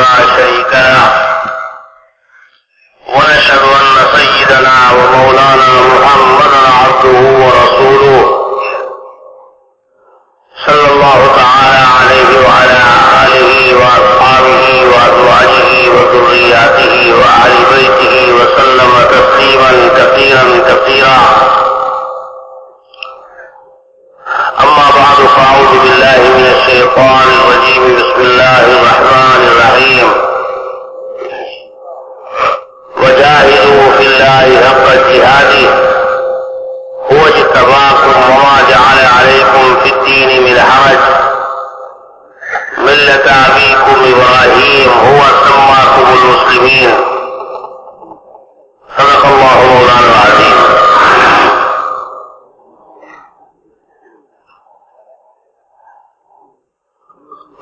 لا شريك له ونشهد أن سيدنا ومولانا محمدا عبده ورسوله صلى الله تعالى عليه وعلى آله وأصحابه وأزواجه وذرياته وأهل بيته وسلم تسليما كثيرا كثيرا. أما بعد فأعوذ بالله من الشيطان الرجيم. بسم الله الرحمن الرحيم. وجاهدوا في الله حق جهاده هو اجتباكم وما جعل عليكم في الدين من حرج ملة أبيكم إبراهيم هو سماكم المسلمين. صدق الله مولانا العظيم.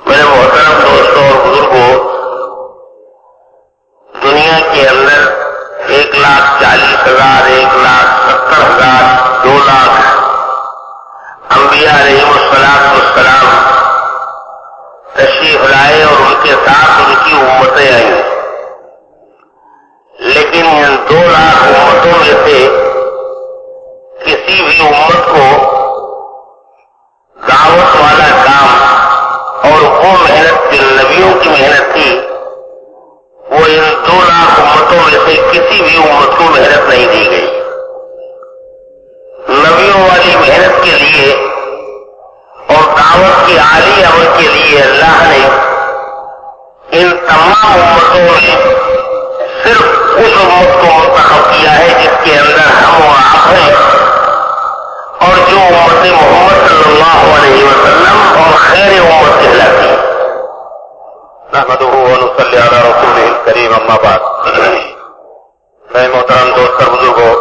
میرے محترم دوستوں اور بزرگوں، دنیا کے اندر 1,40,000 1,70,000 2 لاکھ انبیاء علیہم السلام تشریف لائے اور ان کے ساتھ ان کی امتیں آئیں، لیکن ان 2 لاکھ امتوں میں سے کسی بھی امت کو دعوت والا کام اور وہ محنت جو نبیوں کی محنت تھی وہ ان 2 لاکھ امتوں میں سے کسی بھی امت کو محنت نہیں دی گئی. نبیوں والی محنت کے لیے اور دعوت کی عالی عمل کے لیے اللہ نے ان تمام امتوں میں صرف اس امت کو منتخب کیا ہے جس کے اندر ہم و آپ ہیں، اور جو امت محمد صلی اللہ علیہ وسلم اور خیر امت کہلاتی ہے. نحمدہ ونصلی علی رسولہ الکریم. اما بعد. میں محترم دوست اور بزرگوں،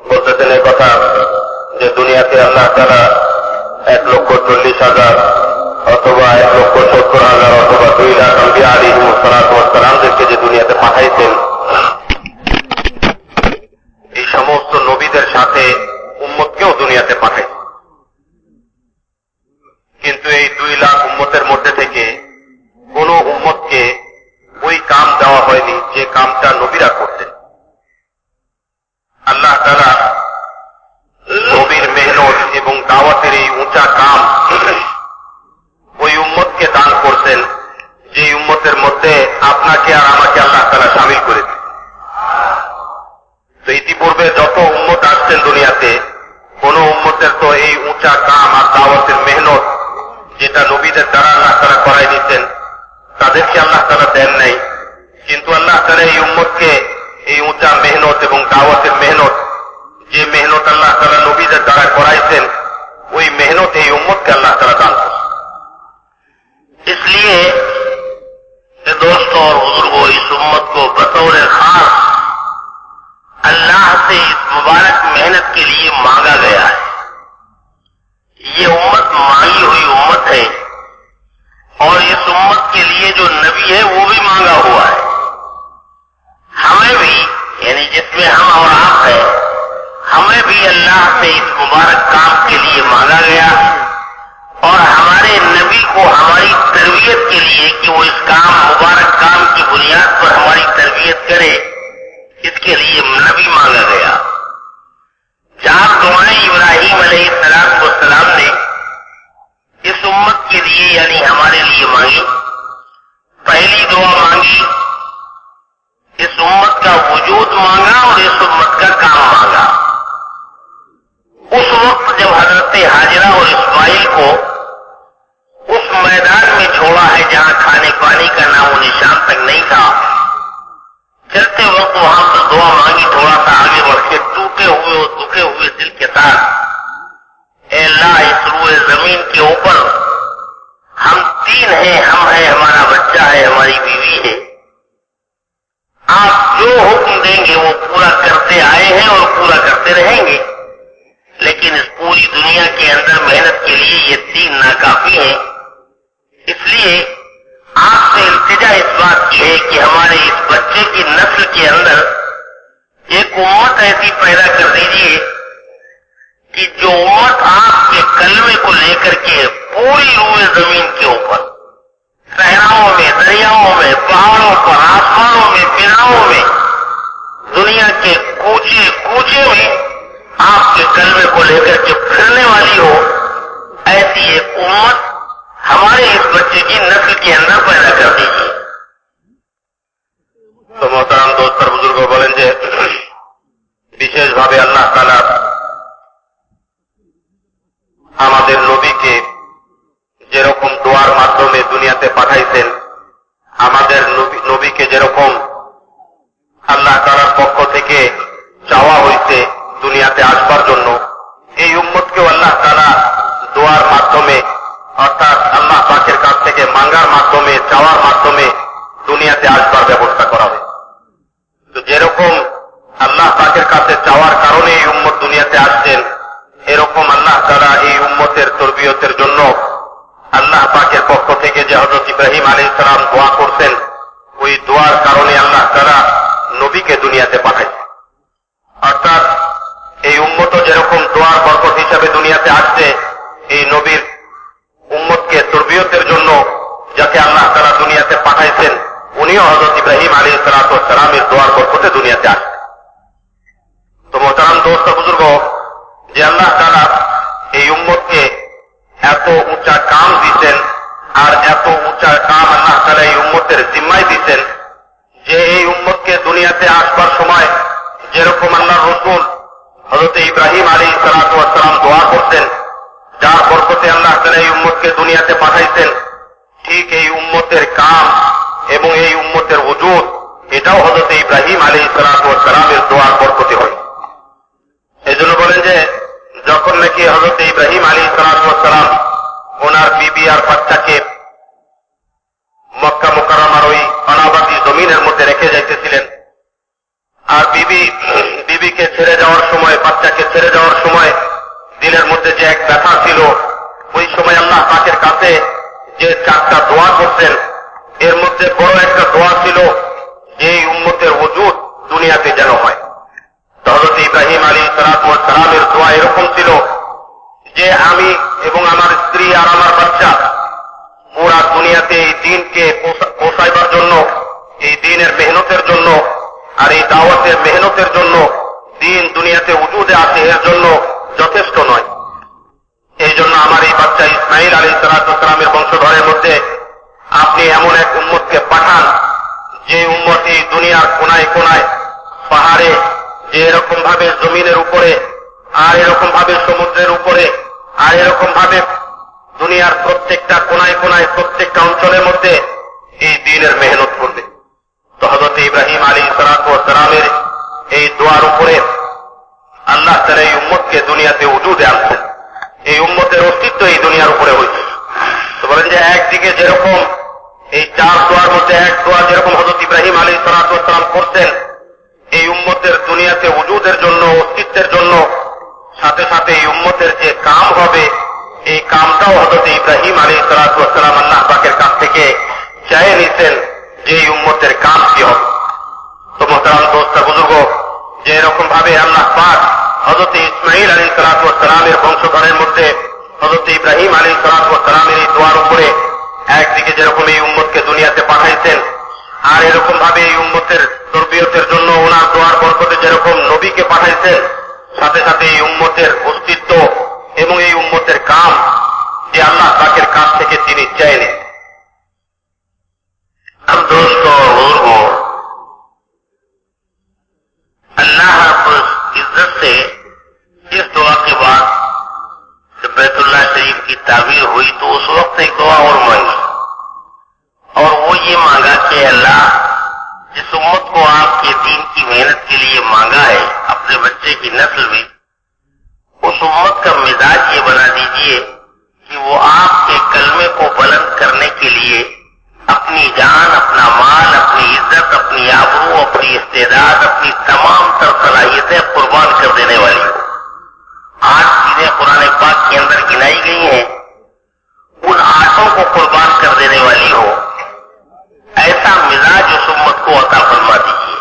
বলতে দিনের কথা যে দুনিয়াতে আল্লাহ তাআলা 1,40,000 অথবা 1,70,000 অথবা 2 লাখ আম্বিয়া আলাইহিমুসসালামদেরকে যে দুনিয়াতে পাঠাইছেন, এই সমস্ত নবীদের সাথে উম্মতকেও দুনিয়াতে পাঠাইছেন। কিন্তু এই 2 লাখ উম্মতের মধ্যে থেকে কোন উম্মতকে ওই কাম দেওয়া হয়নি যে কামটা নবীরা করতেন। আল্লাহ তাআলা নবীর মেহনত এবং দাওয়াতের এই উঁচা কাম ওই উম্মতকে দান করতেন, যে উম্মতের মধ্যে আপনাকে আর আমাকে আল্লাহ তাআলা শামিল করে দিয়েছেন। তো ইতিপূর্বে যত উম্মত আসছেন দুনিয়াতে, কোন উম্মতের তো এই উঁচা কাম আর দাওয়াতের মেহনত যেটা নবীদের দ্বারা আল্লাহ তাআলা করাই দিতেন তাদেরকে আল্লাহ তাআলা দেন নাই। কিন্তু আল্লাহ তাআলা এই উম্মতকে এই উঁচা মেহনত এবং দাওয়াতের মেহনত, যে মেহনত আল্লাহ তাআলা নবীদের দ্বারা করাইছেন, ওই মেহনত এই উম্মতকে আল্লাহ তাআলা দান করেন। इसलिए दोस्तों और बुजुर्गों, इस उम्मत को बतौर खास अल्लाह से इस मुबारक मेहनत के लिए मांगा गया है। ये उम्मत मांगी हुई उम्मत है और इस उम्मत के लिए जो नबी है वो भी मांगा हुआ है। हमें भी, यानी जिसमें हम और आप हैं, हमें भी अल्लाह से इस मुबारक काम के लिए मांगा गया और हमारे नबी को हमारी तरबियत के लिए कि वो इस काम मुबारक काम की बुनियाद पर हमारी तरबियत करे, इसके लिए नबी मांगा गया। 4 दुआएं इब्राहीम अलैहिस्सलाम ने इस उम्मत के लिए यानी हमारे लिए मांगी। पहली दुआ मांगी, इस उम्मत का वजूद मांगा और इस उम्मत का काम मांगा। उस वक्त जब हजरत हाजिरा और इस्माइल को उस मैदान में छोड़ा है जहां खाने पानी का नामो निशान तक नहीं था, चलते वक्त वहां पर दुआ मांगी, थोड़ा सा आगे बढ़ के टूटे हुए और दुखे हुए दिल के साथ, ऐ अल्लाह इस रूए जमीन के ऊपर हम 3 हैं, हम हैं, हमारा बच्चा है, हमारी बीवी है, आप जो हुक्म देंगे वो पूरा करते आए हैं और पूरा करते रहेंगे। लेकिन इस पूरी दुनिया के अंदर मेहनत के लिए ये 3 नाकाफी हैं। इसलिए आपसे इल्तिजा इस बात की है कि हमारे इस बच्चे की नस्ल के अंदर एक उम्मत ऐसी पैदा कर दीजिए कि जो उम्मत आपके कलमे को लेकर के पूरी रूए जमीन के ऊपर सहराओं में, दरियाओं में, कूचे कूचे में आपके कलमे को लेकर के फिरने वाली हो, ऐसी एक उम्मत हमारे इस बच्चे की नस्ल के अंदर पैदा कर दीजिए। तो मोहतरम दोस्त और बुजुर्गों बोलें जे विशेष भावे अल्लाह ताला আমাদের নবীকে যেরকম দোয়ার মাধ্যমে দুনিয়াতে পাঠাইছেন, আমাদের নবীকে যেরকম আল্লাহ তাআলার পক্ষ থেকে চাওয়া হয়েছে দুনিয়াতে আসবার জন্য, এই উম্মতকেও আল্লাহ তাআলা দোয়ার মাধ্যমে অর্থাৎ আল্লাহ পাকের কাছ থেকে মাঙ্গার মাধ্যমে চাওয়ার মাধ্যমে দুনিয়াতে আসবার ব্যবস্থা করা হবে। তো যেরকম আল্লাহ পাকের কাছে চাওয়ার কারণে এই উম্মত দুনিয়াতে আসছেন, এরকম আল্লাহ তাআলা এই উম্মতের তরবিয়তের জন্য আল্লাহ পাকের পক্ষ থেকে যে হযরত ইব্রাহিম আলাইহিস সালাম দোয়া করতেন, ওই দোয়ার কারণে আল্লাহ তাআলা নবীকে দুনিয়াতে পাঠাইছেন। অর্থাৎ এই উম্মত যেরকম দোয়ার বরকত হিসাবে দুনিয়াতে আসছে, এই নবীর উম্মতকে তরবিয়তের জন্য যাকে আল্লাহ তাআলা দুনিয়াতে পাঠাইছেন, উনিও হযরত ইব্রাহিম আলাইহিস সালামের দোয়ার বরকতে দুনিয়াতে আসছেন। তো মোহতারাম দোস্ত বুজুর্গ, যে আল্লাহ তাআলা এই উম্মতকে এত উঁচা কাম দিচ্ছেন, আর এত উঁচা কাম আল্লাহ তাআলা এই উম্মতের জিম্মায় দিচ্ছেন যে এই উম্মতকে দুনিয়াতে আসবার সময় যেরকম আল্লাহর রাসূল হযরত ইব্রাহিম আলাইহিস সালাম দোয়া করতেন, যার বরকতে আল্লাহ তাআলা এই উম্মতকে দুনিয়াতে পাঠাইছেন, ঠিক এই উম্মতের কাম এবং এই উম্মতের ওজুদ এটাও হযরত ইব্রাহিম আলাইহিস সালামের দোয়ার বরকতে হয়। এই জন্য বলেন যে যখন নাকি হযরত ইব্রাহিম আলাইহিস সালাম ওনার বিবি আর বাচ্চাকে মক্কা মুকাররমার ওই অনাবাদী জমিনের মধ্যে রেখে যাইতেছিলেন, আর বিবিকে ছেড়ে যাওয়ার সময়, বাচ্চাকে ছেড়ে যাওয়ার সময় দিলের মধ্যে যে এক ব্যথা ছিল, ওই সময় আল্লাহ পাকের কাছে যে 4টা দোয়া করতেন, এর মধ্যে বড় একটা দোয়া ছিল যে এই উম্মতের ওজুদ দুনিয়াতে যেন হয়। তো হযরত ইব্রাহিম আলাইহিস সালামের দোয়া এরকম ছিল যে আমি এবং আমার স্ত্রী আর আমার বাচ্চা পুরা দুনিয়াতে এই দিনকে পৌঁছাইবার জন্য, এই দিনের মেহনতের জন্য আর এই দাওয়াতের মেহনতের জন্য, দিন দুনিয়াতে উজুদে আসে এর জন্য যথেষ্ট নয়। এই জন্য আমার এই বাচ্চা ইসমাইল আলাইহিস সালামের বংশধরের মধ্যে আপনি এমন এক উম্মতকে পাঠান যে উম্মত এই দুনিয়ার কোনায় কোনায়, পাহাড়ে, যে এরকম ভাবে জমিনের উপরে, আর এরকম ভাবে সমুদ্রের উপরে, আর এরকম ভাবে দুনিয়ার প্রত্যেকটা কোনায় কোনায় প্রত্যেকটা অঞ্চলের মধ্যে এই দ্বীনের মেহনত করবে। তো হযরত ইব্রাহিম আলাইহিস সালামের এই দোয়ার উপরে আল্লাহ তাআলা এই উম্মতকে দুনিয়াতে উজুদে আনছেন, এই উম্মতের অস্তিত্ব এই দুনিয়ার উপরে হয়েছে। তো বলেন যে একদিকে যেরকম এই 4 দোয়ার মধ্যে এক দোয়া যেরকম হযরত ইব্রাহিম আলাইহিস সালাম করতেন এই উম্মতের দুনিয়াতে উজুদের জন্য, অস্তিত্বের জন্য, সাথে সাথে এই উম্মতের যে কাম হবে এই কামটাও হযরত ইব্রাহিম আলাইহিস সালাম আল্লাহ পাকের কাছ থেকে চাইয়ে নিতেন যে এই উম্মতের কাম কি হবে। তো মোহতারাম দোস্ত বুজুর্গ, যে এরকম ভাবে আল্লাহ পাক হযরত ইসমাইল আলাইহিস সালামের বংশধরের মধ্যে হযরত ইব্রাহিম আলাইহিস সালামের এই দোয়ার উপরে একদিকে যেরকম এই উম্মতকে দুনিয়াতে পাঠাইছেন, আর এরকম ভাবে এই উম্মতের তরবিয়তের জন্য ওনার দোয়ার বরকতে যেরকম নবীকে পাঠাইছেন, সাথে সাথে এই উম্মতের অস্তিত্ব এবং এই উম্মতের কাম যে আল্লাহ পাকের কাছ থেকে তিনি চাইলেন। हम दोस्तों और बुजुर्गों, अल्लाह रब्बुल इज्जत से इस दुआ के बाद जब बैतुल्लाह शरीफ की ताबीर हुई तो उस वक्त एक दुआ और मांगी, और वो ये मांगा कि अल्लाह जिस उम्मत को आपके दीन की मेहनत के लिए मांगा है अपने बच्चे की नस्ल में, उस उम्मत का मिजाज ये बना दीजिए कि वो आपके कलमे को बुलंद करने के लिए अपनी जान, अपना माल, अपनी इज्जत, अपनी आबरू, अपनी इस्तेदाद, अपनी तमाम तर सलाहियतें कुर्बान कर देने वाली हो। 8 चीजें कुरान पाक के अंदर गिनाई गई हैं, उन 8 को कुर्बान कर देने वाली हो, ऐसा मिजाज उस उम्मत को अता फरमा दीजिए,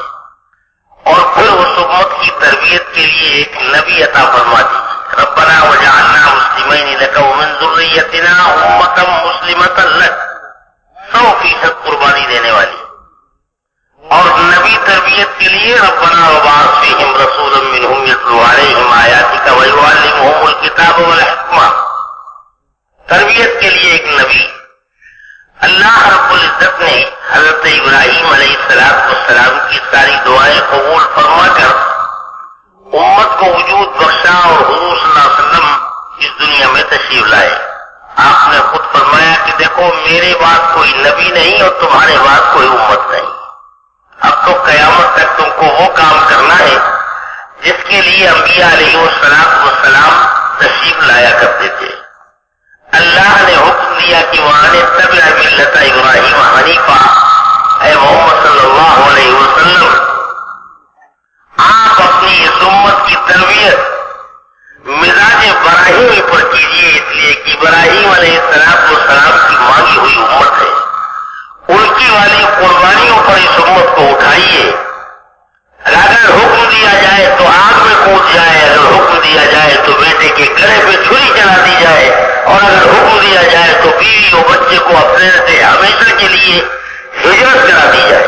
और फिर उस उम्मत की तरबियत के लिए एक नबी अता फरमा दीजिए। रब्बना वजअलना मुस्लिमैन लक व मिन ज़ुर्रिय्यतिना उम्मतन मुस्लिमतन लक, 100% कुर्बानी देने वाली। और नबी तरबियत के लिए रब्बना वबाअस फीहिम रसूलन यतलू अलैहिम आयातिका व युअल्लिमुहुमुल किताब वल हिकमा। तरबियत के लिए एक नबी। अल्लाह रब्बुल इज्जत ने हजरत इब्राहीम अलैहिस्सलाम की सारी दुआएं कबूल फरमाकर उम्मत को वजूद बख्शा और हुजूर सल्लल्लाहु अलैहि वसल्लम इस दुनिया में तशरीफ लाए। आपने खुद फरमाया कि देखो मेरे बाद कोई नबी नहीं और तुम्हारे बाद कोई उम्मत नहीं। अब तो कयामत तक तुमको वो काम करना है जिसके लिए अंबिया अलैहिस्सलाम तशरीफ लाया करते थे। अल्लाह ने हुक्म दिया कि वाने तबअ मिल्लत इब्राहीम हनीफा। ऐ मोहम्मद सल्लल्लाहु अलैहि वसल्लम, आप अपनी इस उम्मत की तरबियत मिजाज इब्राहीम पर कीजिए, इसलिए कि इब्राहीम अलैहिस्सलाम की मांगी हुई उम्मत है। उनकी वाली कुर्बानियों पर इस उम्मत को उठाइए। अगर हुक्म दिया जाए तो आग में कूद जाए, अगर हुक्म दिया जाए तो बेटे के गले पे छुरी चला दी जाए, और अगर हुक्म दिया जाए तो बीवी और बच्चे को अपने से हमेशा के लिए हिजरत करा दी जाए।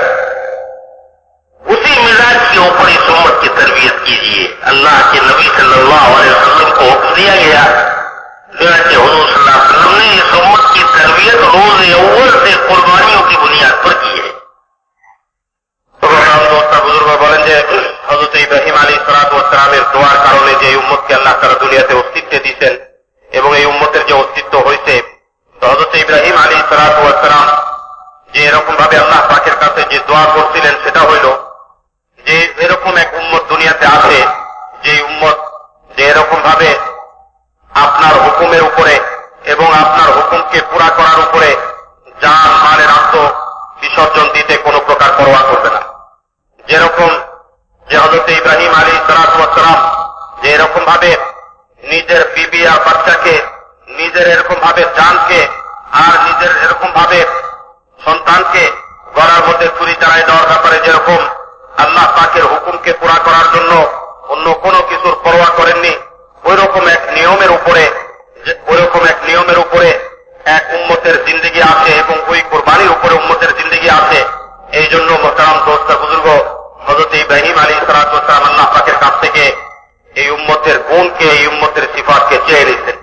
उसी मिजाज के ऊपर इस उम्मत की तरबियत कीजिए। अल्लाह के नबी सल्लल्लाहु अलैहि वसल्लम को हुक्म दिया गया, जनाब हुजूर सल्लल्लाहु अलैहि वसल्लम ने इस उम्मत की तरबियत रोज़ अव्वल से कुर्बानियों की बुनियाद पर की है। बुजुर्ग बोलें যে হযরত ইব্রাহিম আলাইহিসসালামের দোয়ার কারণে যে উম্মতকে আল্লাহ তাআলা দুনিয়াতে অস্তিত্ব দিয়েছেন এবং এই উম্মতের যে অস্তিত্ব হয়েছে, তো হযরত ইব্রাহিম আলাইহিসসালাম যে এরকম ভাবে আল্লাহ পাকের কাছে যে দোয়া করছিলেন সেটা হইল যে এরকম এক উম্মত দুনিয়াতে আছে যে উম্মত যে এরকম ভাবে আপনার হুকুমের উপরে এবং আপনার হুকুমকে পুরা করার উপরে জান মালের আত্ম বিসর্জন দিতে কোনো প্রকার পরোয়া করবে না। যেরকম যে হযরত ইব্রাহিম আলাইহিসসালাম যে এরকম ভাবে নিজের বিবি আর বাচ্চাকে, নিজের এরকম ভাবে জানকে আর নিজের এরকম ভাবে সন্তানকে গলার মধ্যে ছুরি চালাই দেওয়ার ব্যাপারে যেরকম আল্লাহ পাকের হুকুমকে পুরা করার জন্য অন্য কোনো কিছুর পরোয়া করেননি, ওইরকম এক নিয়মের উপরে এক উম্মতের জিন্দেগি আছে এবং ওই কুরবানির উপরে উম্মতের জিন্দেগি আছে। এই জন্য মোহতারাম দোস্ত বুজুর্গ, হযরত ইব্রাহিম আলাইহিসসালাম আল্লাহ পাকের কাছ থেকে এই উম্মতের গুণকে, এই উম্মতের সিফাতকে চেয়ে নিতেন।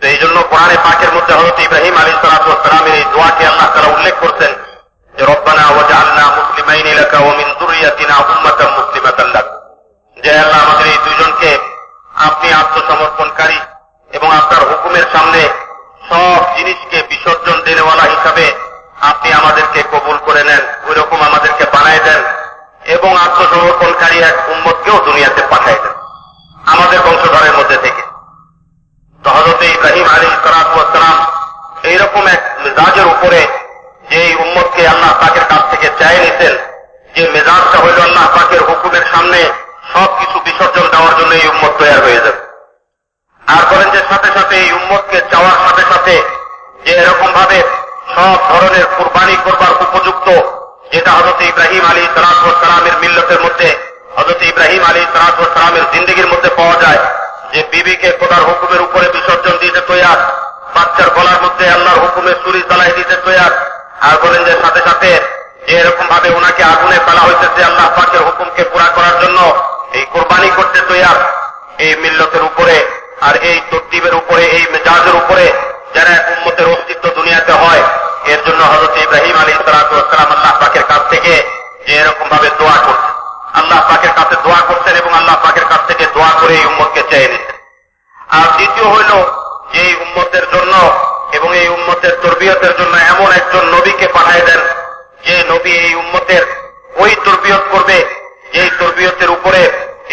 তো এই জন্য কোরআনে পাকের মধ্যে হযরত ইব্রাহিম আলাইহিসসালামের এই দোয়াকে আল্লাহ তাআলা উল্লেখ করছেন যে রব্বানা ওয়াজআলনা মুসলিমাইনি লাকা ওয়া মিন যুররিয়াতিনা উম্মাতান মুসলিমাতান লাক। যে আল্লাহ আমাদের এই দুইজনকে আপনি আত্মসমর্পণকারী এবং আপনার হুকুমের সামনে সব জিনিসকে বিসর্জন দেনেওয়ালা হিসাবে আপনি আমাদেরকে কবুল করে নেন, ওইরকম আমাদেরকে বানায় দেন এবং আত্মসমর্পণকারী এক উম্মতকেও দুনিয়াতে পাঠায় দেন আমাদের বংশধরের মধ্যে থেকে। তো হযরত ইব্রাহিম আলাইহিসসালাম এইরকম এক মেজাজের উপরে যে উম্মতকে আল্লাহ পাকের কাছ থেকে চায় নিতেন, যে মেজাজটা হইল আল্লাহ পাকের হুকুমের সামনে সবকিছু বিসর্জন দেওয়ার জন্য এই উম্মত তৈরি হয়ে যাবে। আর বলেন যে সাথে সাথে এই উম্মতকে চাওয়ার সাথে সাথে যে এরকম ভাবে সব ধরনের কুরবানি করবার উপযুক্ত, যেটা হযরত ইব্রাহিম আলাইহিসসালামের মিল্লতের মধ্যে, হযরত ইব্রাহিম আলাইহিসসালামের জিন্দেগির মধ্যে পাওয়া যায়, যে বিবিকে খোদার হুকুমের উপরে বিসর্জন দিতে তৈয়ার, বাচ্চার গলার মধ্যে আল্লাহর হুকুমে ছুরি চালাই দিতে তৈয়ার। আর বলেন যে সাথে সাথে যে এরকম ভাবে ওনাকে আগুনে ফেলা হইতেছে আল্লাহ পাকের হুকুমকে পুরা করার জন্য, এই কুরবানি করতে তৈয়ার। এই মিল্লতের উপরে আর এই তরতিবের উপরে, এই মেজাজের উপরে যারা উম্মতের অস্তিত্ব দুনিয়াতে হয়, এর জন্য হযরত ইব্রাহিম আলাইহিসসালাম আল্লাহ পাকের কাছ থেকে যে এরকম ভাবে দোয়া করছেন, আল্লাহ পাকের কাছে দোয়া করছেন এবং আল্লাহ পাকের কাছ থেকে দোয়া করে এই উম্মতকে চেয়ে নিতেন। আর দ্বিতীয় হইল যে এই উম্মতের জন্য এবং এই উম্মতের তরবিয়তের জন্য এমন একজন নবীকে পাঠায় দেন, যে নবী এই উম্মতের ওই তরবিয়ত করবে যেই তরবিয়তের উপরে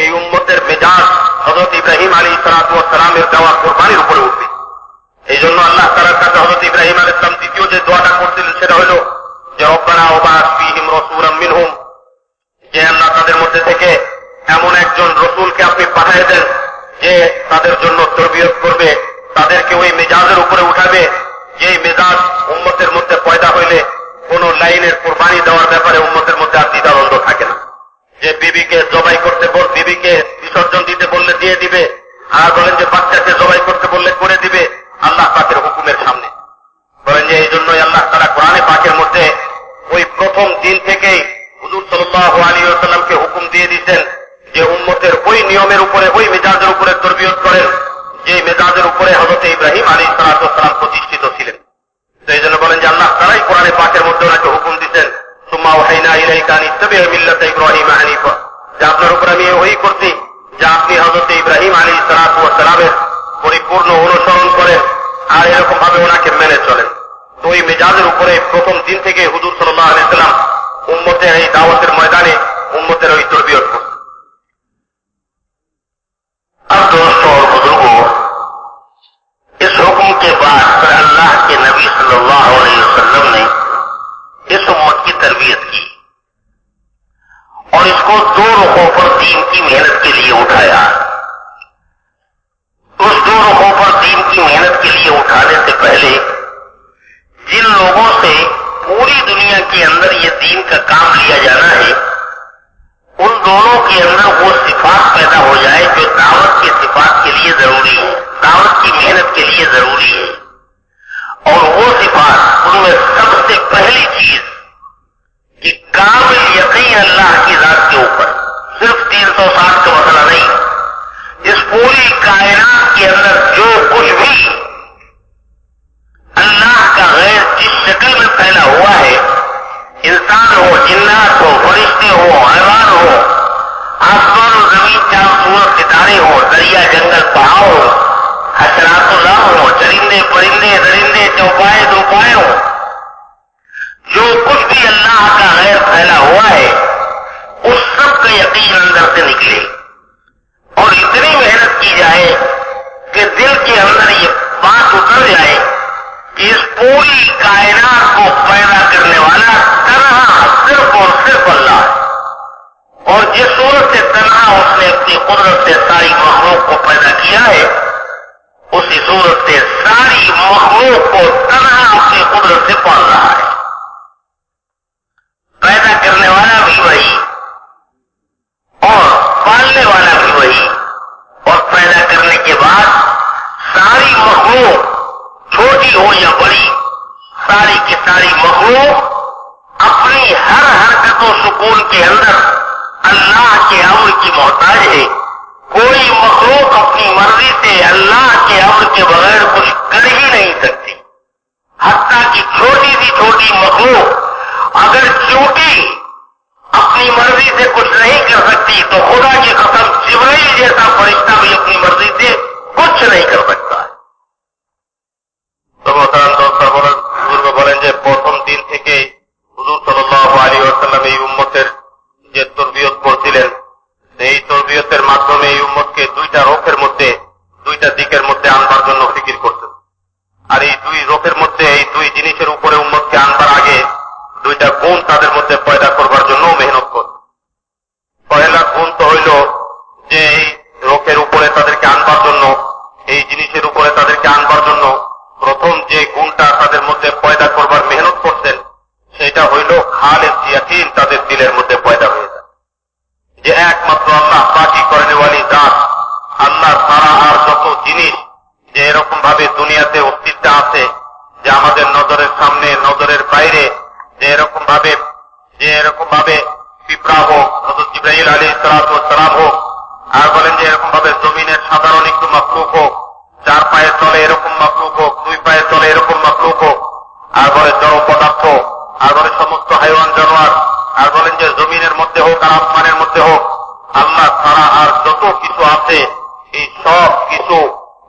এই উম্মতের মেজাজ হযরত ইব্রাহিম আলাইহিসসালামের দেওয়া কুরবানির উপরে উঠবে। এই জন্য আল্লাহ তাআলার কাছে হযরত ইব্রাহিম আলাইহিস সালাম দ্বিতীয় যে দোয়াটা করছিলেন সেটা হলো যে রব্বানা ওয়াবা'আথ ফীহিম রাসূলাম মিনহুম, যে আল্লাহ তাদের মধ্যে থেকে এমন একজন রসুলকে আপনি পাঠিয়ে দেন যে তাদের জন্য তরবিয়ত করবে, তাদেরকে ওই মেজাজের উপরে উঠাবে যে মেজাজ উম্মতের মধ্যে পয়দা হইলে কোন লাইনের কুরবানি দেওয়ার ব্যাপারে উম্মতের মধ্যে আর দ্বিধাদ্বন্দ্ব থাকে না। যে বিবিকে জবাই করতে বিবিকে বিসর্জন দিতে বললে দিয়ে দিবে, আর বলেন যে বাচ্চাকে জবাই করতে বললে করে দিবে আল্লাহ পাকের হুকুমের সামনে। বলেন যে এই জন্যই আল্লাহ তাআলা কোরআনে পাকের মধ্যে ওই প্রথম দিন থেকেই হুজুর সাল্লাল্লাহু আলাইহি ওয়াসাল্লামকে হুকুম দিয়ে দিতেন যে উম্মতের ওই নিয়মের উপরে, ওই মেজাজের উপরে তরবিয়ত করেন যে মেজাজের উপরে হযরত ইব্রাহিম আলাইহিস সালাম প্রতিষ্ঠিত ছিলেন। তো এই জন্য বলেন যে আল্লাহ তাআলাই কোরআনে পাকের মধ্যে ওনাকে হুকুম দিতেন, সুম্মা ওয়াহাইনা ইলাইকা আন ইত্তাবি' মিল্লাতা ইব্রাহিম হানিফা, যে আপনার উপর আমি ওহী করছি যে আপনি হযরত ইব্রাহিম আলাইহিস সালামের পরিপূর্ণ অনুসরণ করেন আর এরকম ভাবে ওনাকে মেনে চলেন। তো ওই মেজাজের উপরে প্রথম দিন থেকে হুজুর সাল্লাল্লাহু আলাইহি ওয়াসাল্লাম উম্মতের এই দাওয়াতের ময়দানে উম্মতের ওই তরবিয়ত করতেন। अब दोस्तों और बुजुर्गों, इस हुक्म के बाद फिर अल्लाह के नबी सल्लल्लाहु अलैहि वसल्लम ने इस उम्मत की तरबियत की और इसको दो रुखों पर दीन की मेहनत के लिए उठाया। उस दो रुखों पर दीन की मेहनत के लिए उठाने से पहले जिन लोगों से पूरी दुनिया के अंदर ये दीन का काम लिया जाना है, उन दोनों के अंदर वो सिफात पैदा हो जाए जो दावत की सिफात के लिए जरूरी है, दावत की मेहनत के लिए जरूरी है। और वो सिफात, उनमें सबसे पहली चीज कि कामिल यकीन अल्लाह की जात के ऊपर, सिर्फ 360 का मसला नहीं, इस पूरी कायनात के अंदर जो कुछ भी अल्लाह का गैर जिस शक्ल में फैला हुआ है, इंसान हो, जिन्नात हो, फरिश्ते हो, हैवान हो, आसमान और जमीन, चांद सूरज सितारे हो, दरिया जंगल पहाड़ हो, हशरातुल्लाह हो, चरिंदे परिंदे दरिंदे चौपाए दोपाए हो, जो कुछ भी अल्लाह का गैर फैला हुआ है उस सब का यकीन अंदर से निकले और इतनी मेहनत की जाए कि दिल के अंदर ये बात उतर जाए कि इस पूरी कायनात को पैदा करने वाला तन्हा सिर्फ और सिर्फ अल्लाह है और जिस सूरत से तन्हा उसने अपनी कुदरत से सारी मखलूक को पैदा किया है, उसी सूरत से सारी मखलूक को तन्हा अपनी कुदरत से पाल रहा है। पैदा करने वाला भी वही और पालने वाला भी वही, और पैदा करने के बाद सारी मखलूक, छोटी हो या बड़ी, सारी की सारी मखलूक अपनी हर हरकत और सुकून के अंदर अल्लाह के अम्र की मोहताज है। कोई मखलूक अपनी मर्जी से अल्लाह के अम्र के बगैर कुछ कर ही नहीं सकती। हत्ता कि छोटी सी छोटी मखलूक अगर चूंटी अपनी मर्जी से कुछ नहीं कर सकती तो खुदा की कसम जिब्राइल जैसा फरिश्ता भी अपनी मर्जी से कुछ नहीं कर सकता है। तो मोहतरम दोस्तों, बुजुर्ग बोलें যে প্রথম দিন থেকে হুজুর সাল্লাল্লাহু আলাইহি ওয়াসাল্লাম এই উম্মতের যে তরবিয়ত করছিলেন, এই তরবিয়তের মাধ্যমে এই উম্মতকে দুইটা রোখের মধ্যে, দুইটা দিকের মধ্যে আনবার জন্য ফিকির করতেন। আর এই দুই রোখের মধ্যে, এই দুই জিনিসের উপরে উম্মতকে আনবার আগে দুইটা গুণ তাদের মধ্যে পয়দা করবার জন্য মেহনত করতেন। পয়লা গুণ তো হইল যে এই রোখের উপরে তাদেরকে আনবার জন্য, এই জিনিসের উপরে তাদেরকে আনবার জন্য প্রথম যে গুণটা তাদের মধ্যে পয়দা করবার মেহনত করতেন সেটা হইল খালিস ইয়াকিন তাদের দিলের মধ্যে পয়দা হয়ে যায় যে একমাত্র আল্লাহ পাকি করেনেওয়ালি জাত, আল্লাহ ছাড়া আর যত জিনিস যে এরকম ভাবে দুনিয়াতে অস্তিত্ব আছে, যে আমাদের নজরের সামনে, নজরের বাইরে, যে এরকম ভাবে পিঁপড়া হোক, হযরত জিবরাইল আলাইহিস সালাম হোক, আর বলেন যে এরকম ভাবে জমিনের সাধারণ একটু মাখলুক হোক, 4 পায়ে চলে এরকম মাখলুক হোক, 2 পায়ে চলে এরকম মাখলুক হোক, আর বলে জড় পদার্থ, আর বলে সমস্ত হাইওয়ান জানোয়ার, আর বলেন যে জমিনের মধ্যে হোক আর আসমানের মধ্যে হোক, আল্লাহ ছাড়া আর যত কিছু আছে এই সব কিছু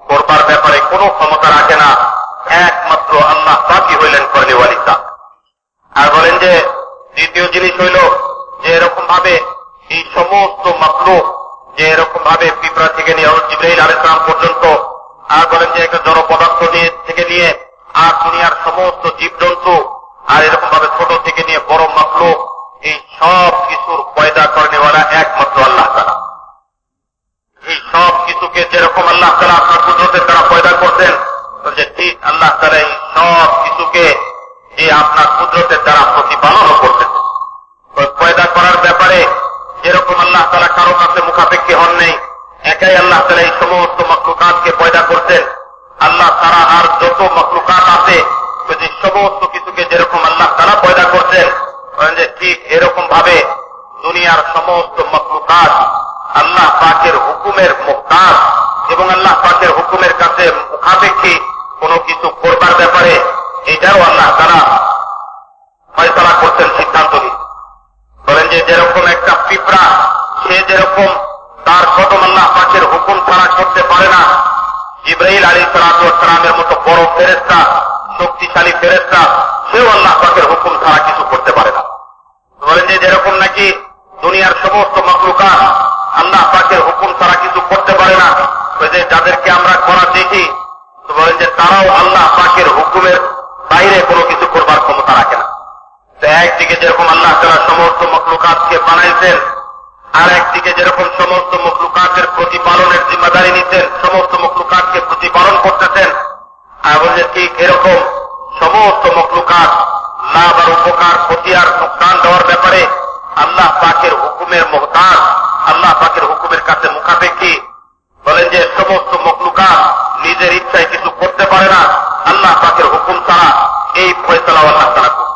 করবার ব্যাপারে কোনো ক্ষমতা রাখে না, একমাত্র আল্লাহ পাকি হইলেন করেনেওয়ালি জাত। আর বলেন যে দ্বিতীয় জিনিস হইল যে এরকম ভাবে এই সমস্ত মাখলুক, যে এরকম ভাবে পিঁপড়া থেকে নিয়ে হযরত জিবরাইল আলাইহিস সালাম পর্যন্ত, আর বলেন যে একটা জড় পদার্থ থেকে নিয়ে আর দুনিয়ার সমস্ত জীবজন্তু, আর এরকম ভাবে ছোট থেকে নিয়ে বড় মাখলুক, এই সব কিছুর পয়দা করেনেওয়ালা একমাত্র আল্লাহ তাআলা। এই সব কিছুকে যেরকম আল্লাহ তাআলা আপনার কুদরতের দ্বারা পয়দা করতেন, যে ঠিক আল্লাহ তাআলা এই সব কিছুকে যে আপনার কুদরতের দ্বারা প্রতিপালনও করতেন। পয়দা করার ব্যাপারে যেরকম আল্লাহ তাআলা কারো কাছে মুখাপেক্ষী হন নাই, একাই আল্লাহ তাআলা এই সমস্ত মাখলুকাতকে পয়দা করতেন। আল্লাহ তাআলা আর যত মাখলুকাত আছে, যে সমস্ত কিছুকে যেরকম আল্লাহ তাআলা পয়দা করতেন, যে ঠিক এরকম ভাবে দুনিয়ার সমস্ত মাখলুকাত আল্লাহ পাকের হুকুমের মুখতার এবং আল্লাহ পাকের হুকুমের কাছে মুখাপেক্ষী কোনো কিছু করবার ব্যাপারে এটাও আল্লাহ তারা ফয়সালা করতেন, সিদ্ধান্ত নিন। বলেন যে যেরকম একটা পিঁপড়া, সে যেরকম তার কদম আল্লাহ পাকের হুকুম ছাড়া করতে পারে না, জিবরাইল আলাইহিস সালাতু ওয়াস সালামের মতো বড় ফেরেশতা, শক্তিশালী ফেরেশতা, সেও আল্লাহ পাকের হুকুম ছাড়া কিছু করতে পারে না। বলেন যে যেরকম নাকি দুনিয়ার সমস্ত মাখলুকাত আল্লাহ পাকের হুকুম ছাড়া কিছু করতে পারে না, ওই যে যাদেরকে আমরা করা দেখি, তো বলেন যে তারাও আল্লাহ পাকের হুকুমের বাইরে কোনো কিছু করবার ক্ষমতা রাখে না। তো একদিকে যেরকম আল্লাহ তাআলা সমস্ত মাখলুকাতকে বানাইছেন, আর একদিকে যেরকম সমস্ত মাখলুকাতের প্রতিপালনের জিম্মাদারি নিতেন, সমস্ত মাখলুকাতকে প্রতিপালন করতেছেন, আর বলছে ঠিক এরকম সমস্ত মাখলুকাত লাভ আর উপকার, ক্ষতি আর নুকসান দেওয়ার ব্যাপারে আল্লাহ পাকের হুকুমের মুহতাজ, আল্লাহ পাকের হুকুমের কাছে মুখাপেক্ষী। বলেন যে সমস্ত মাখলুকাত নিজের ইচ্ছায় কিছু করতে পারে না, আল্লাহ পাকের হুকুম ছাড়া। এই ফয়সালা আল্লাহ তাআলা করতেন।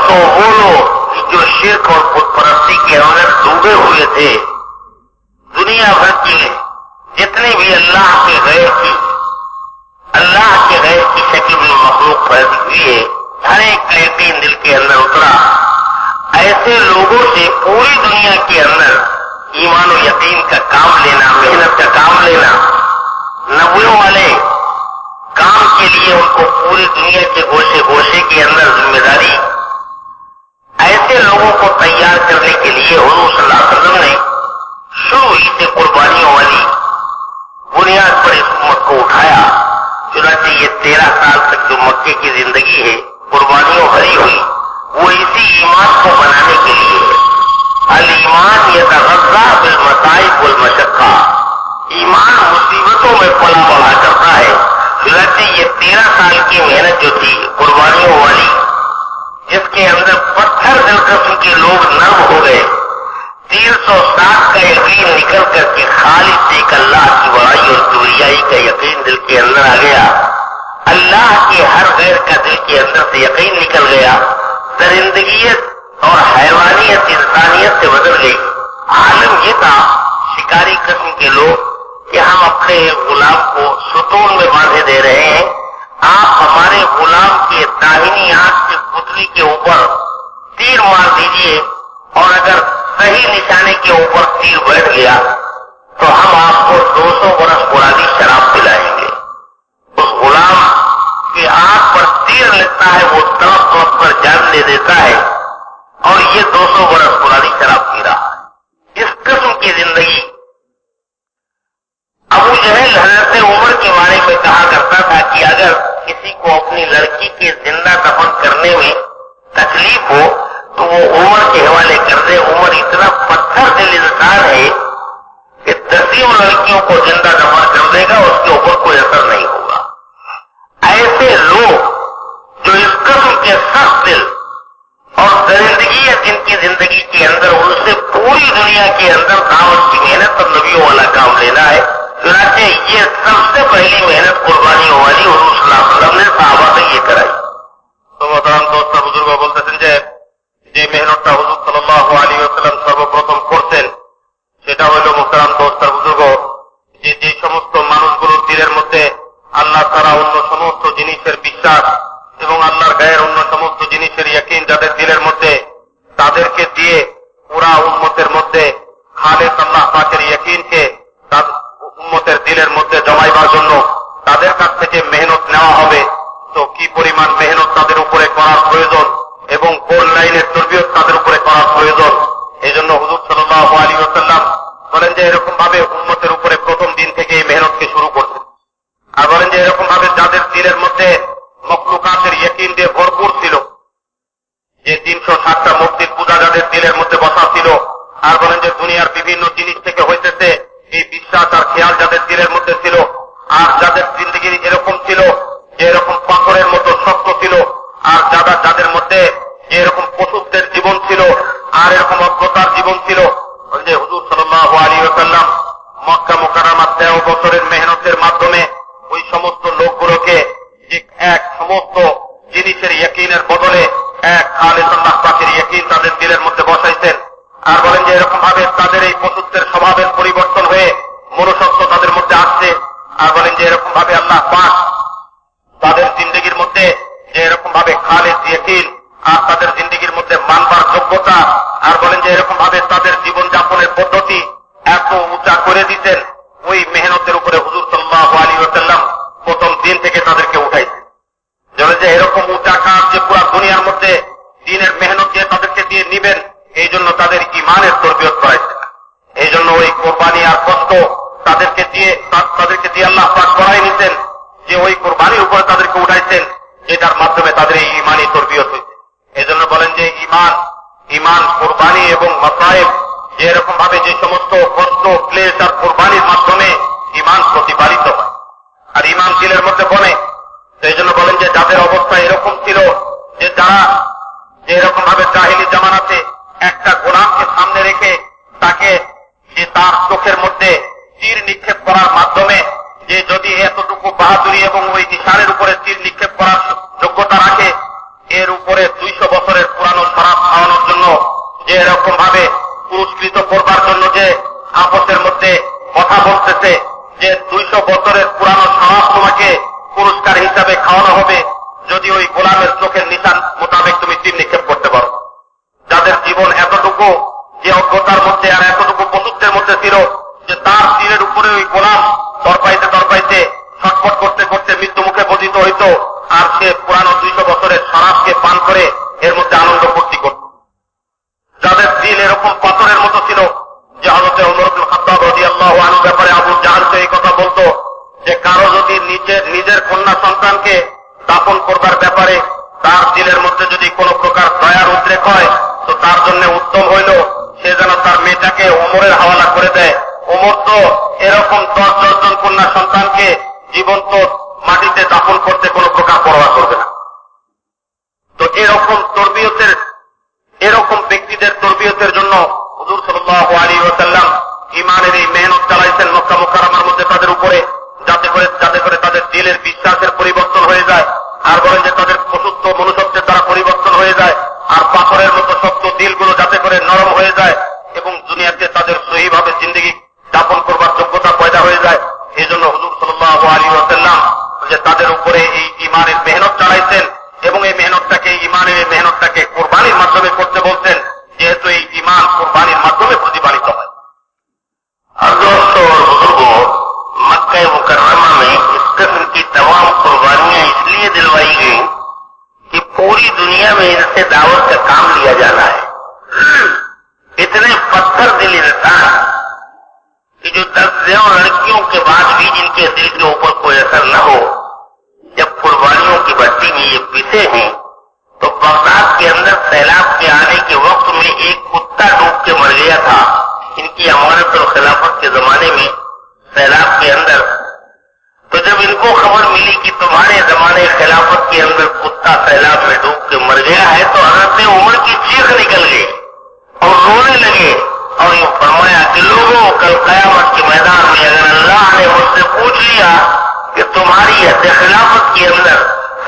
तो वो लोग जो शिर्क और बुतपरस्ती के अंदर डूबे हुए थे, दुनिया भर की जितने भी अल्लाह के गैर की शक्ल में मखलूक पैदा हुई है, हर एक का यकीन दिल के अंदर उतरा। ऐसे लोगों से पूरी दुनिया के अंदर ईमान और यकीन का काम लेना, मेहनत का काम लेना, नबुओं वाले काम के लिए उनको पूरी दुनिया के गोशे गोशे के अंदर जिम्मेदारी, ऐसे लोगों को तैयार करने के लिए हुजूर सल्लल्लाहु अलैहि वसल्लम ने शुरू ही से कुर्बानियों वाली बुनियाद पर इस उम्मत को उठाया। चुनांचे ये 13 साल तक जो मक्के की जिंदगी है कुर्बानियों भरी हुई, वो इसी ईमान को बनाने के लिए है। अल ईमान यतग़ज़्ज़ा बिल मसाइब वल मशक्क़ा, ईमान मुसीबतों में पला बढ़ा करता है। चुनांचे ये 13 साल की मेहनत जो थी कुर्बानियों वाली, जिसके अंदर पत्थर दिलकश के लोग नर्म हो गए, 360 का यकीन निकल करके खालिद एक अल्लाह की बड़ाई और किबरियाई का यकीन दिल के अंदर आ गया। अल्लाह के हर गैर का दिल के अंदर से यकीन निकल गया। दरिंदगियत और हैवानियत इंसानियत से बदल गई। आलम ये था शिकारी किस्म के लोग कि हम अपने गुलाम को सुतून में बांधे दे रहे हैं, आप हमारे गुलाम के दाहिनी आंख की पुतली के ऊपर तीर मार दीजिए, और अगर सही निशाने के ऊपर तीर बैठ गया तो हम आपको 200 बरस पुरानी शराब पिलाएंगे। उस गुलाम की आंख पर तीर लगता है, वो तड़प तड़प पर जान दे देता है, और ये 200 बरस पुरानी शराब पी रहा है। इस किस्म की जिंदगी अबू जहल हज़रत उमर के बारे में कहा करता था कि अगर किसी को अपनी लड़की के जिंदा दफन करने में तकलीफ हो तो वो उमर के हवाले कर दे। उमर इतना पत्थर दिल इंसान है कि 10 लड़कियों को जिंदा दफन कर देगा, उसके ऊपर कोई असर नहीं होगा। ऐसे लोग जो इस किस्म के सख्त दिल और दरिंदगी है जिनकी जिंदगी के अंदर, उनसे पूरी दुनिया के अंदर दावत की मेहनत और नबियों वाला काम लेना है। चुनांचे ये सबसे पहली मेहनत कुर्बानियों वाली हुजूर सल्लल्लाहु अलैहि वसल्लम ने साहबा से ये कराई। तो मोहतरम दोस्त बुजुर्ग বলতেছেন যে মেহনতটা হুজুর সাল্লাল্লাহু আলাইহি ওয়াসাল্লাম সর্বপ্রথম করতেন, সেটা হলো মোহতরম দোস্ত বুজুর্গ, যে সমস্ত মানুষগুলোর দিলের মধ্যে আল্লাহ ছাড়া অন্য সমস্ত জিনিসের বিশ্বাস এবং আল্লাহর গায়ের অন্য সমস্ত জিনিসের ইয়াকিন যাদের দিলের মধ্যে, তাদেরকে দিয়ে পুরা উম্মতের মধ্যে খালেস আল্লাহ পাকের ইয়াকিনকে উম্মতের দিলের মধ্যে জমাইবার জন্য তাদের কাছ থেকে মেহনত নেওয়া হবে। তো কি পরিমাণ মেহনত তাদের উপরে করার প্রয়োজন এবং কোন লাইনের তরবিয়ত তাদের উপরে করার প্রয়োজন, এই জন্য হুজুর সাল্লাল্লাহু আলাইহি ওয়াসাল্লাম বলেন যে এরকম ভাবে উম্মতের উপরে প্রথম দিন থেকে এই মেহনতকে শুরু করতেন। আর বলেন যে এরকম ভাবে যাদের দিলের মধ্যে মখলুকাতের ইয়াকিন দিয়ে ভরপুর ছিল, যে 360টা মূর্তির পূজা যাদের দিলের মধ্যে বসা ছিল, আর বলেন যে দুনিয়ার বিভিন্ন জিনিস থেকে হইতেছে এই বিশ্বাস আর খেয়াল যাদের দিলের মধ্যে ছিল, আর যাদের জিন্দগি এরকম ছিল যে এরকম পাথরের মতো শক্ত ছিল, আর যাদের মধ্যে এরকম পশুদের জীবন ছিল, আর এরকম অজ্ঞতার জীবন ছিল, যে হুজুর সাল্লাল্লাহু আলাইহি ওয়াসাল্লাম মক্কা মুকাররমার 13 বছরের মেহনতের মাধ্যমে ওই সমস্ত লোকগুলোকে এক সমস্ত জিনিসের ইয়াকিনের বদলে এক খালিস আল্লাহ পাকের ইয়াকিন তাদের দিলের মধ্যে বসাইছেন। আর বলেন যে এরকম ভাবে তাদের এই পশুত্বের স্বভাবের পরিবর্তন হয়ে মনুষ্যত্ব তাদের মধ্যে আসছে। আর বলেন যে এরকম ভাবে আল্লাহ পাক তাদের জিন্দগির মধ্যে যে এরকম ভাবে খালেদ ইয়াকিন আর তাদের জিন্দগির মধ্যে মানবার যোগ্যতা, আর বলেন যে এরকম ভাবে তাদের জীবনযাপনের পদ্ধতি এত উঁচা করে দিতেন, ওই মেহনতের উপরে হুজুর সাল্লাল্লাহু আলাইহি ওয়াসাল্লাম প্রথম দিন থেকে তাদেরকে উঠাইছেন। যে এরকম উঁচা কাজ যে পুরো দুনিয়ার মধ্যে দিনের মেহনত দিয়ে তাদেরকে দিয়ে নিবেন, এই জন্য তাদের ইমানের তরবিয়ত করাইছেন। এই জন্য ওই কোরবানি আর কষ্ট তাদেরকে দিয়ে আল্লাহ পাক করাই নিতেন, যে ওই কোরবানির উপরে তাদেরকে উঠাইছেন, যেটার মাধ্যমে তাদের এই ইমানি তরবিয়ত হয়েছে। এই জন্য বলেন যে ইমান কোরবানি এবং মাসায়েব যে এরকম ভাবে যে সমস্ত কষ্ট ক্লেশ আর কোরবানির মাধ্যমে ইমান প্রতিপালিত হয় আর ইমান দিলের মধ্যে বনে। সেই জন্য বলেন যে যাদের অবস্থা এরকম ছিল যে যারা যে এরকম ভাবে জাহিলি জামানাতে একটা গোলামকে সামনে রেখে তাকে যে তার চোখের মধ্যে তীর নিক্ষেপ করার মাধ্যমে যে যদি এতটুকু বাহাদুরি এবং ওই নিশানের উপরে তীর নিক্ষেপ করার যোগ্যতা রাখে, এর উপরে 200 বছরের পুরানো শরাব খাওয়ানোর জন্য যে এরকম ভাবে পুরস্কৃত করবার জন্য যে আপসের মধ্যে কথা বলতেছে যে 200 বছরের পুরানো শরাব তোমাকে পুরস্কার হিসাবে খাওয়ানো হবে যদি ওই গোলামের চোখের নিশান মোতাবেক তুমি তীর নিক্ষেপ করতে পারো। যাদের জীবন এতটুকু যে অজ্ঞতার মধ্যে আর এতটুকু পশুত্বের মধ্যে ছিল যে তার তীরের উপরে ওই গোলাম তরপাইতে ছটফট করতে করতে মৃত্যু মুখে পতিত হইত, আর সে পুরানো 200 বছরের শরাবকে পান করে এর মধ্যে আনন্দ ফুর্তি করত। যাদের দিল এরকম পাথরের মতো ছিল যে হযরত ওমর ইবনে খাত্তাব রাদিয়াল্লাহু আনহু ব্যাপারে আবু জাহলকে এই কথা বলতো যে কারো যদি নিজের কন্যা সন্তানকে দাফন করবার ব্যাপারে তার দিলের মধ্যে যদি কোনো প্রকার দয়ার উদ্রেক হয়, তো তার জন্য উত্তম হইল সে যেন তার মেয়েটাকে ওমরের হাওয়ালা করে দেয়। ওমর তো এরকম 10 জন কন্যা সন্তানকে জীবন্ত মাটিতে দাফন করতে কোনো প্রকার পরোয়া করবে না। তো এরকম ব্যক্তিদের তরবিয়তের জন্য হুজুর সাল্লাল্লাহু আলাইহি ওয়াসাল্লাম ইমানের এই মেহনত চালাইছেন মক্কা মুকাররমার মধ্যে তাদের উপরে, যাতে করে তাদের দিলের বিশ্বাসের পরিবর্তন হয়ে যায়, আর বলেন যে তাদের পশুত্ব মনুষ্যত্বের দ্বারা পরিবর্তন হয়ে যায়, আর পাথরের মতো শক্ত দিলগুলো যাতে করে নরম হয়ে যায় এবং দুনিয়াতে তাদের সহিভাবে জিন্দগি যাপন করবার যোগ্যতা পয়দা হয়ে যায়। এই জন্য হুজুর সাল্লাল্লাহু আলাইহি ওয়াসাল্লাম যে তাদের উপরে এই ইমানের মেহনত চালাইছেন এবং এই মেহনতটাকে কোরবানির মাধ্যমে করতে বলছেন, যেহেতু এই ইমান কোরবানির মাধ্যমে প্রতিপালিত হয়। और दोस्तों और बुजुर्गों, मक्का मुकर्रमा में इस किस्म की तमाम कुर्बानियां इसलिए दिलवाई गई कि पूरी दुनिया में इनसे दावत का काम लिया जाना है। इतने पत्थर दिल इंसान कि जो 10 लड़कियों के बाद भी जिनके दिल के ऊपर कोई असर न हो, जब कुर्बानियों की भट्टी में ये पीसे हैं, तो बगदाद के अंदर सैलाब के आने के वक्त में एक कुत्ता डूब के मर गया था। इनकी अमानत और खिलाफत के जमाने में सैलाब के अंदर, तो जब इनको खबर मिली कि तुम्हारे जमाने खिलाफत के अंदर कुत्ता सैलाब में डूब के मर गया है, तो हजरत उमर की चीख निकल गई और रोने लगे और ये फरमाया कि लोगों, कल कयामत के मैदान में अगर अल्लाह ने मुझसे पूछ लिया कि तुम्हारी खिलाफत के अंदर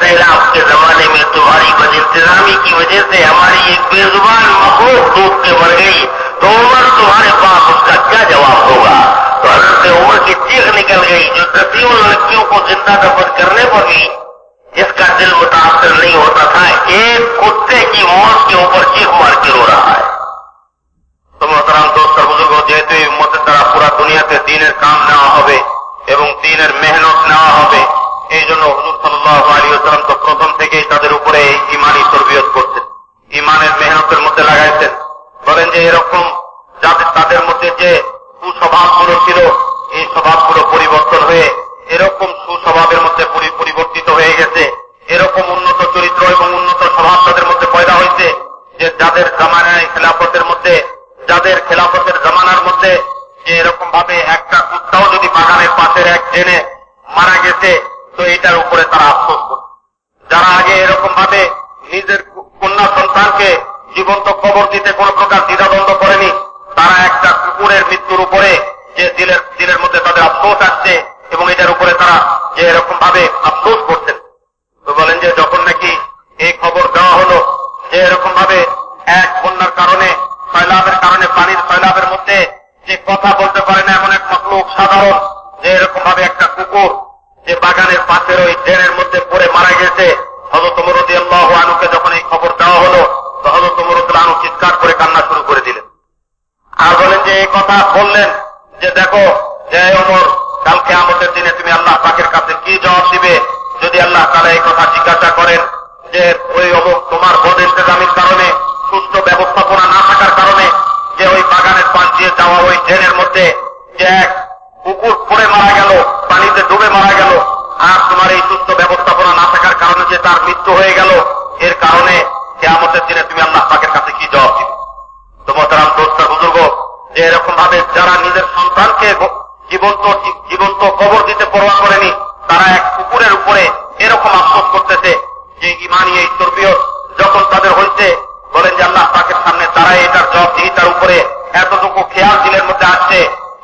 सैलाब के जमाने में तुम्हारी बदइंतजामी की वजह से हमारी एक बेजुबान मखलूक डूब के मर गई, तो उमर तुम्हारे पास उसका क्या जवाब होगा? तो हजरत उमर की चीख निकल गई, जो 10 लड़कियों को जिंदा दफन करने पर भी जिसका दिल मुतासर नहीं होता था, एक कुत्ते की मौत के ऊपर चीख मार के रो रहा है। तो मोहतरम दोस्त बुजुर्गों, যেহেতু এই উম্মতের দ্বারা পুরা দুনিয়াতে দ্বীনের কাম নেওয়া হবে এবং দ্বীনের মেহনত নেওয়া হবে, এই জন্য হুজুর সাল্লাল্লাহু আলাইহি ওয়াসাল্লাম তো প্রথম থেকেই তাদের উপরে ইমানি তরবিয়ত করতেন, ইমানের মেহনতের মধ্যে লাগাইছেন। বলেন যে এরকম তাদের মধ্যে যে সুস্বভাবগুলো ছিল, এই স্বভাবগুলো পরিবর্তন হয়ে এরকম সুস্বভাবের মধ্যে পরিবর্তিত হয়ে গেছে, এরকম উন্নত চরিত্র এবং উন্নত স্বভাব তাদের মধ্যে পয়দা হয়েছে যে যাদের খেলাফতের জামানার মধ্যে যে এরকম ভাবে একটা কুত্তাও যদি বাগানের পাশের এক জেনে মারা গেছে, তো এটার উপরে তারা আফসোস করত। যারা আগে এরকম ভাবে নিজের কন্যা সন্তানকে জীবন্ত কবর দিতে কোন প্রকার দ্বিধাদ্বন্দ্ব করেনি, তারা একটা কুকুরের মৃত্যুর উপরে যে দিলের মধ্যে তাদের আফসোস আসছে এবং এটার উপরে তারা যে এরকম ভাবে আফসোস করছেন। তো বলেন যে যখন নাকি এই খবর দেওয়া হলো যে এরকম ভাবে এক বন্যার কারণে, সয়লাবের কারণে উদাহরণ যে এরকম ভাবে একটা কুকুর যে বাগানের পাশের ওই ড্রেনের মধ্যে পড়ে মারা গেছে, হযরত ওমর রাদিয়াল্লাহু আনহুকে যখন এই খবর দেওয়া হলো তো হযরত ওমর রাদিয়াল্লাহু আনহু চিৎকার করে কান্না শুরু করে দিলেন। আর বলেন যে এই কথা বললেন যে দেখো যে ওমর, কাল কিয়ামতের দিনে তুমি আল্লাহ পাকের কাছে কি জবাব দিবে যদি আল্লাহ তাআলা এই কথা জিজ্ঞাসা করেন যে ওই অমুক তোমার বদ ইন্তেজামির কারণে, সুস্থ ব্যবস্থাপনা না থাকার কারণে যে ওই বাগানের পাশ দিয়ে যাওয়া ওই ড্রেনের মধ্যে যে এক কুকুর পড়ে মারা গেল, পানিতে ডুবে মারা গেল, আর তোমার এই সুস্থ ব্যবস্থাপনা না থাকার কারণে যে তার মৃত্যু হয়ে গেল, এর কারণে কিয়ামতের দিনে তুমি আল্লাহ পাকের কাছে কি জবাব দিবে? তো মোহতারাম দোস্ত বুজুর্গ, যে এরকম ভাবে যারা নিজের সন্তানকে জীবন্ত কবর দিতে পরোয়া করেনি, তারা এক কুকুরের উপরে এরকম আফসোস করতেছে যে ঈমানী এই তরবিয়ত যখন তাদের হয়েছে, বলেন যে আল্লাহ পাকের সামনে তারা এটার জবাবদিহিতার উপরে এতটুকু খেয়াল দিলের মধ্যে আসছে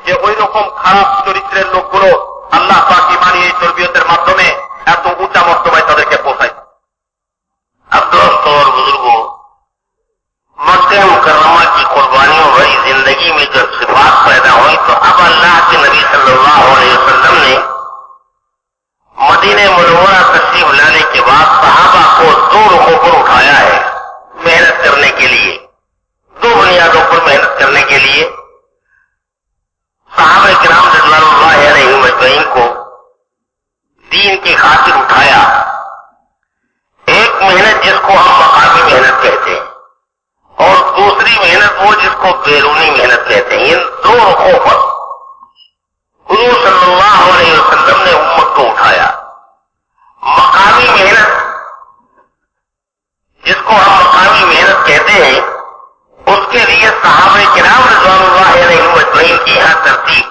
যে ওই রকম খারাপ চরিত্রের লোকগুলো আল্লাহ পাক ঈমানী এই তরবিয়তের মাধ্যমে এত উঁচা মর্তবায় তাদেরকে পৌঁছায়। और बुजुर्गों, मक्का मुकर्रमा की कुर्बानियों भरी जिंदगी में जब सिफात पैदा हुई तो अब अल्लाह के नबी सल्लल्लाहु अलैहि वसल्लम ने मदीने मुनव्वरा तशरीफ लाने के बाद सहाबा को दो रुखों पर उठाया है मेहनत करने के लिए, दो बुनियादों पर मेहनत करने के लिए। सहाबा किराम रज़ियल्लाहु अलैहिम अजमईन को दीन की खातिर उठाया। एक मेहनत जिसको हम मकामी मेहनत कहते हैं और दूसरी मेहनत वो जिसको बैरूनी मेहनत कहते हैं। इन दो रुखों पर हुजूर सल्लल्लाहु अलैहि वसल्लम ने उम्मत को उठाया। मकामी मेहनत जिसको हम मकामी मेहनत कहते हैं, उसके लिए सहाबा किराम रज़ियल्लाहु अलैहिम अजमईन की यहां तरतीब।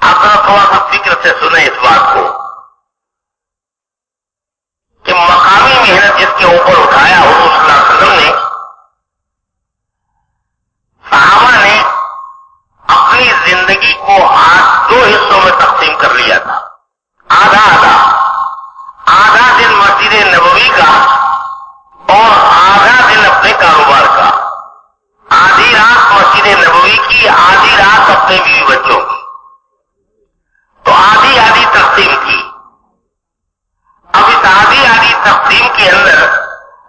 आप थोड़ा सा फिक्र से सुने इस बात को कि मकामी मेहनत जिसके ऊपर उठाया हुजूर सल्लल्लाहु अलैहि वसल्लम ने, सहाबा ने अपनी जिंदगी को आज दो हिस्सों में तकसीम कर लिया था। आधा दिन मस्जिद नबवी का और आधा दिन अपने कारोबार का। आधी रात मस्जिद नबवी की, आधी रात अपने बीवी बच्चों की, तो आधी तकसीम की। अब इस आधी तकसीम के अंदर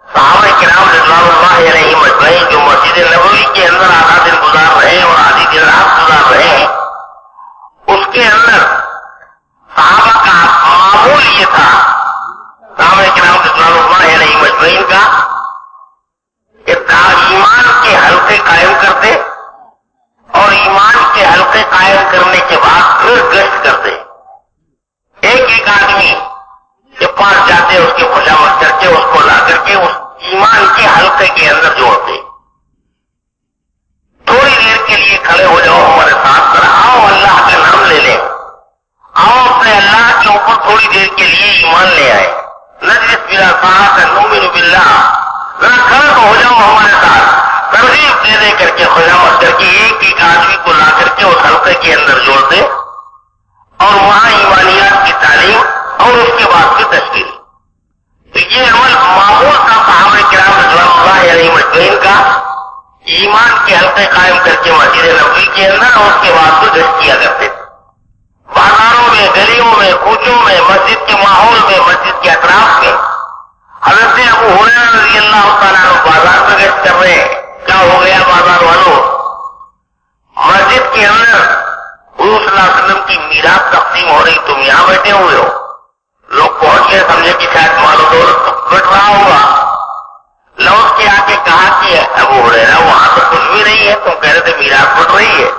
सहाबा किराम रज़ियल्लाहु अलैहिम अजमईन जो मस्जिद नबवी के अंदर आधा दिन गुजार रहे और आधी दिन रात गुजार रहे, उसके अंदर सहाबा का मामूल ये था, सहाबा किराम रज़ियल्लाहु अलैहिम अजमईन का, कि ईमान के हल्के कायम करते और ईमान के हल्के कायम करने के बाद फिर गश्त करते। एक आदमी के पास जाते, उसकी खुशामद करके उसको ला करके उस ईमान के हल्के के अंदर जोड़ते। थोड़ी देर के लिए खड़े हो जाओ हमारे साथ, आओ अल्लाह का नाम ले लें, आओ अपने अल्लाह के ऊपर थोड़ी देर के लिए ईमान ले आए। नजरिस बिला साथ नुमिनु बिल्लाह, जरा खड़े हो जाओ हमारे साथ, तरगीब दे करके खुशामद करके एक आदमी को ला करके उस हल्के के अंदर जोड़ते और वहां ईमानियात की तालीम और उसके बाद की तशकील। तो ये अमल मामूल था सहाबा किराम रज़ियल्लाहु अलैहिम अजमईन का, ईमान के हल्के कायम करके मस्जिद नबवी के अंदर और उसके बाद को गश्त किया करते थे। बाजारों में, गलियों में, कूचों में, मस्जिद के माहौल में, मस्जिद के अतराफ में। हज़रत अबू हुरैरा रज़ियल्लाहु ताला अन्हु बाजार में गश्त कर रहे हैं। क्या हो गया बाजार वालों? मस्जिद के अंदर हुजूर सल्लल्लाहु अलैहि वसल्लम की मीरात तक़सीम हो रही, तुम यहां बैठे हुए हो। लोग पहुंच गए, समझे कि शायद मालो दौलत बट रहा होगा। लौट के आके कहा कि अबू हुरैरा वहां तो कुछ भी नहीं है, तुम कह रहे थे मीरात बट रही है।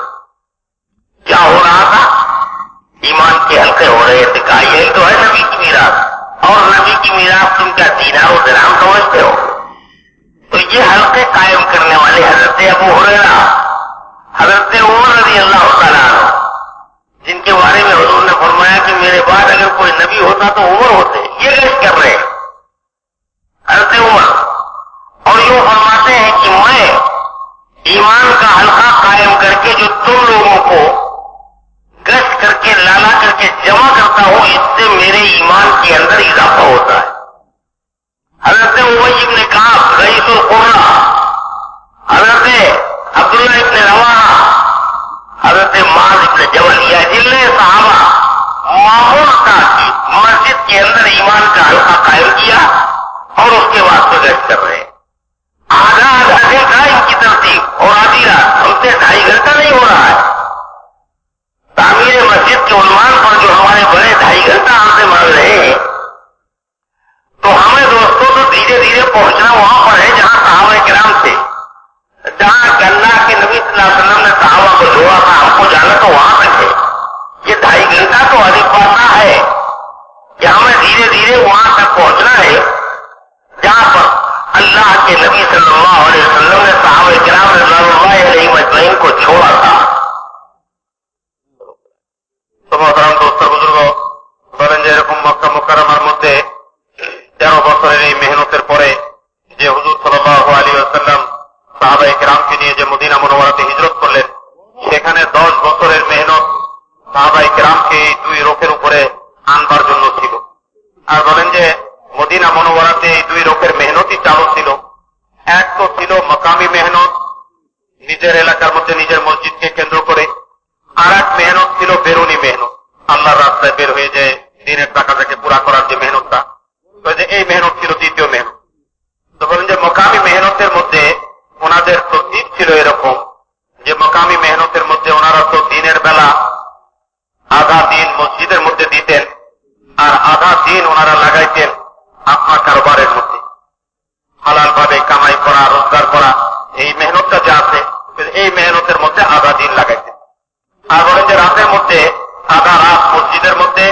क्या हो रहा था? ईमान के हल्के हो रहे थे। कहा यही तो है नबी की मीरात, और नबी की मीरात तुम क्या दीनार और दिरहम समझते हो? तो ये हल्के कायम करने वाले हजरत अबू हुरैरा, हजरत उमर रज़ियल्लाहु ताला अन्हु, जिनके बारे में हुजूर ने फरमाया कि मेरे बाद अगर कोई नबी होता तो उमर होते, ये गश्त कर रहे हैं हजरत उमर, और यूं फरमाते हैं कि मैं ईमान का हल्का कायम करके जो तुम लोगों को गश्त करके लाला करके जमा करता हूं, इससे मेरे ईमान के अंदर इजाफा होता है। हजरत उबई इब्न काब रईसुल कुर्रा, हजरत अब्दुल्लाह इब्न रवाहा, हजरत माज इब्न जबल या जिले साहबा मामूल का मस्जिद के अंदर ईमान का हल्का कायम किया और उसके बाद प्रोजेक्ट कर रहे हैं। आधा घंटा इनकी तरतीब और आधी रात हमसे 2.5 घंटा नहीं हो रहा है। तामीर मस्जिद के उन्मान पर जो हमारे बड़े 2.5 घंटा हमसे मांग रहे हैं, तो हमें दोस्तों तो धीरे धीरे पहुंचना वहां पर है जहां सहाबा किराम थे, जहां अल्लाह के नबी सल्लल्लाहु अलैहि वसल्लम ने सहाबा को जोड़ा था। हमको जाना तो वहां तक है। ये 2.5 घंटा तो अधिक पाता है कि हमें धीरे धीरे वहां तक पहुंचना है जहां पर अल्लाह के नबी सल्लल्लाहु अलैहि वसल्लम ने सहाबा किराम रज़ियल्लाहु अलैहिम अजमईन को छोड़ा था। तो मोहतरम दोस्त बुजुर्ग বলেন যে এরকম মক্কা মুকাররমার মধ্যে 13 বছরের এই মেহনতের পরে যে হুজুর সাল্লাল্লাহু আলাইহি ওয়াসাল্লাম সাহাবায়ে কিরামকে নিয়ে যে মদিনা মুনাওয়ারাতে হিজরত করলেন, সেখানে 10 বছরের মেহনত সাহাবায়ে কিরামকে এই 2 রোখের উপরে আনবার জন্য ছিল। আর বলেন যে মদিনা মুনাওয়ারাতে এই 2 রোখের মেহনতই চালু ছিল। এক তো ছিল মাকামি মেহনত, নিজের এলাকার মধ্যে নিজের মসজিদকে কেন্দ্র করে, আর এক মেহনত ছিল বেরুনি মেহনত, আল্লাহর রাস্তায় বের হয়ে যায় দিনের টাকাটাকে পুরা করার যে মেহনতটা, তো যে এই মেহনত ছিল দ্বিতীয় মেহনত। তো বলেন যে মাকামি মেহনতের মধ্যে ওনাদের তরতিব ছিল এরকম যে মাকামি মেহনতের মধ্যে ওনারা তো দিনের বেলা আধা দিন মসজিদের মধ্যে দিতেন আর আধা দিন ওনারা লাগাইতেন আপনার কারবারের মধ্যে, হালাল ভাবে কামাই করা, রোজগার করা, এই মেহনতটা যে আছে এই মেহনতের মধ্যে আধা দিন লাগাইতেন। আর বলেন যে রাতের মধ্যে আধা রাত মসজিদের মধ্যে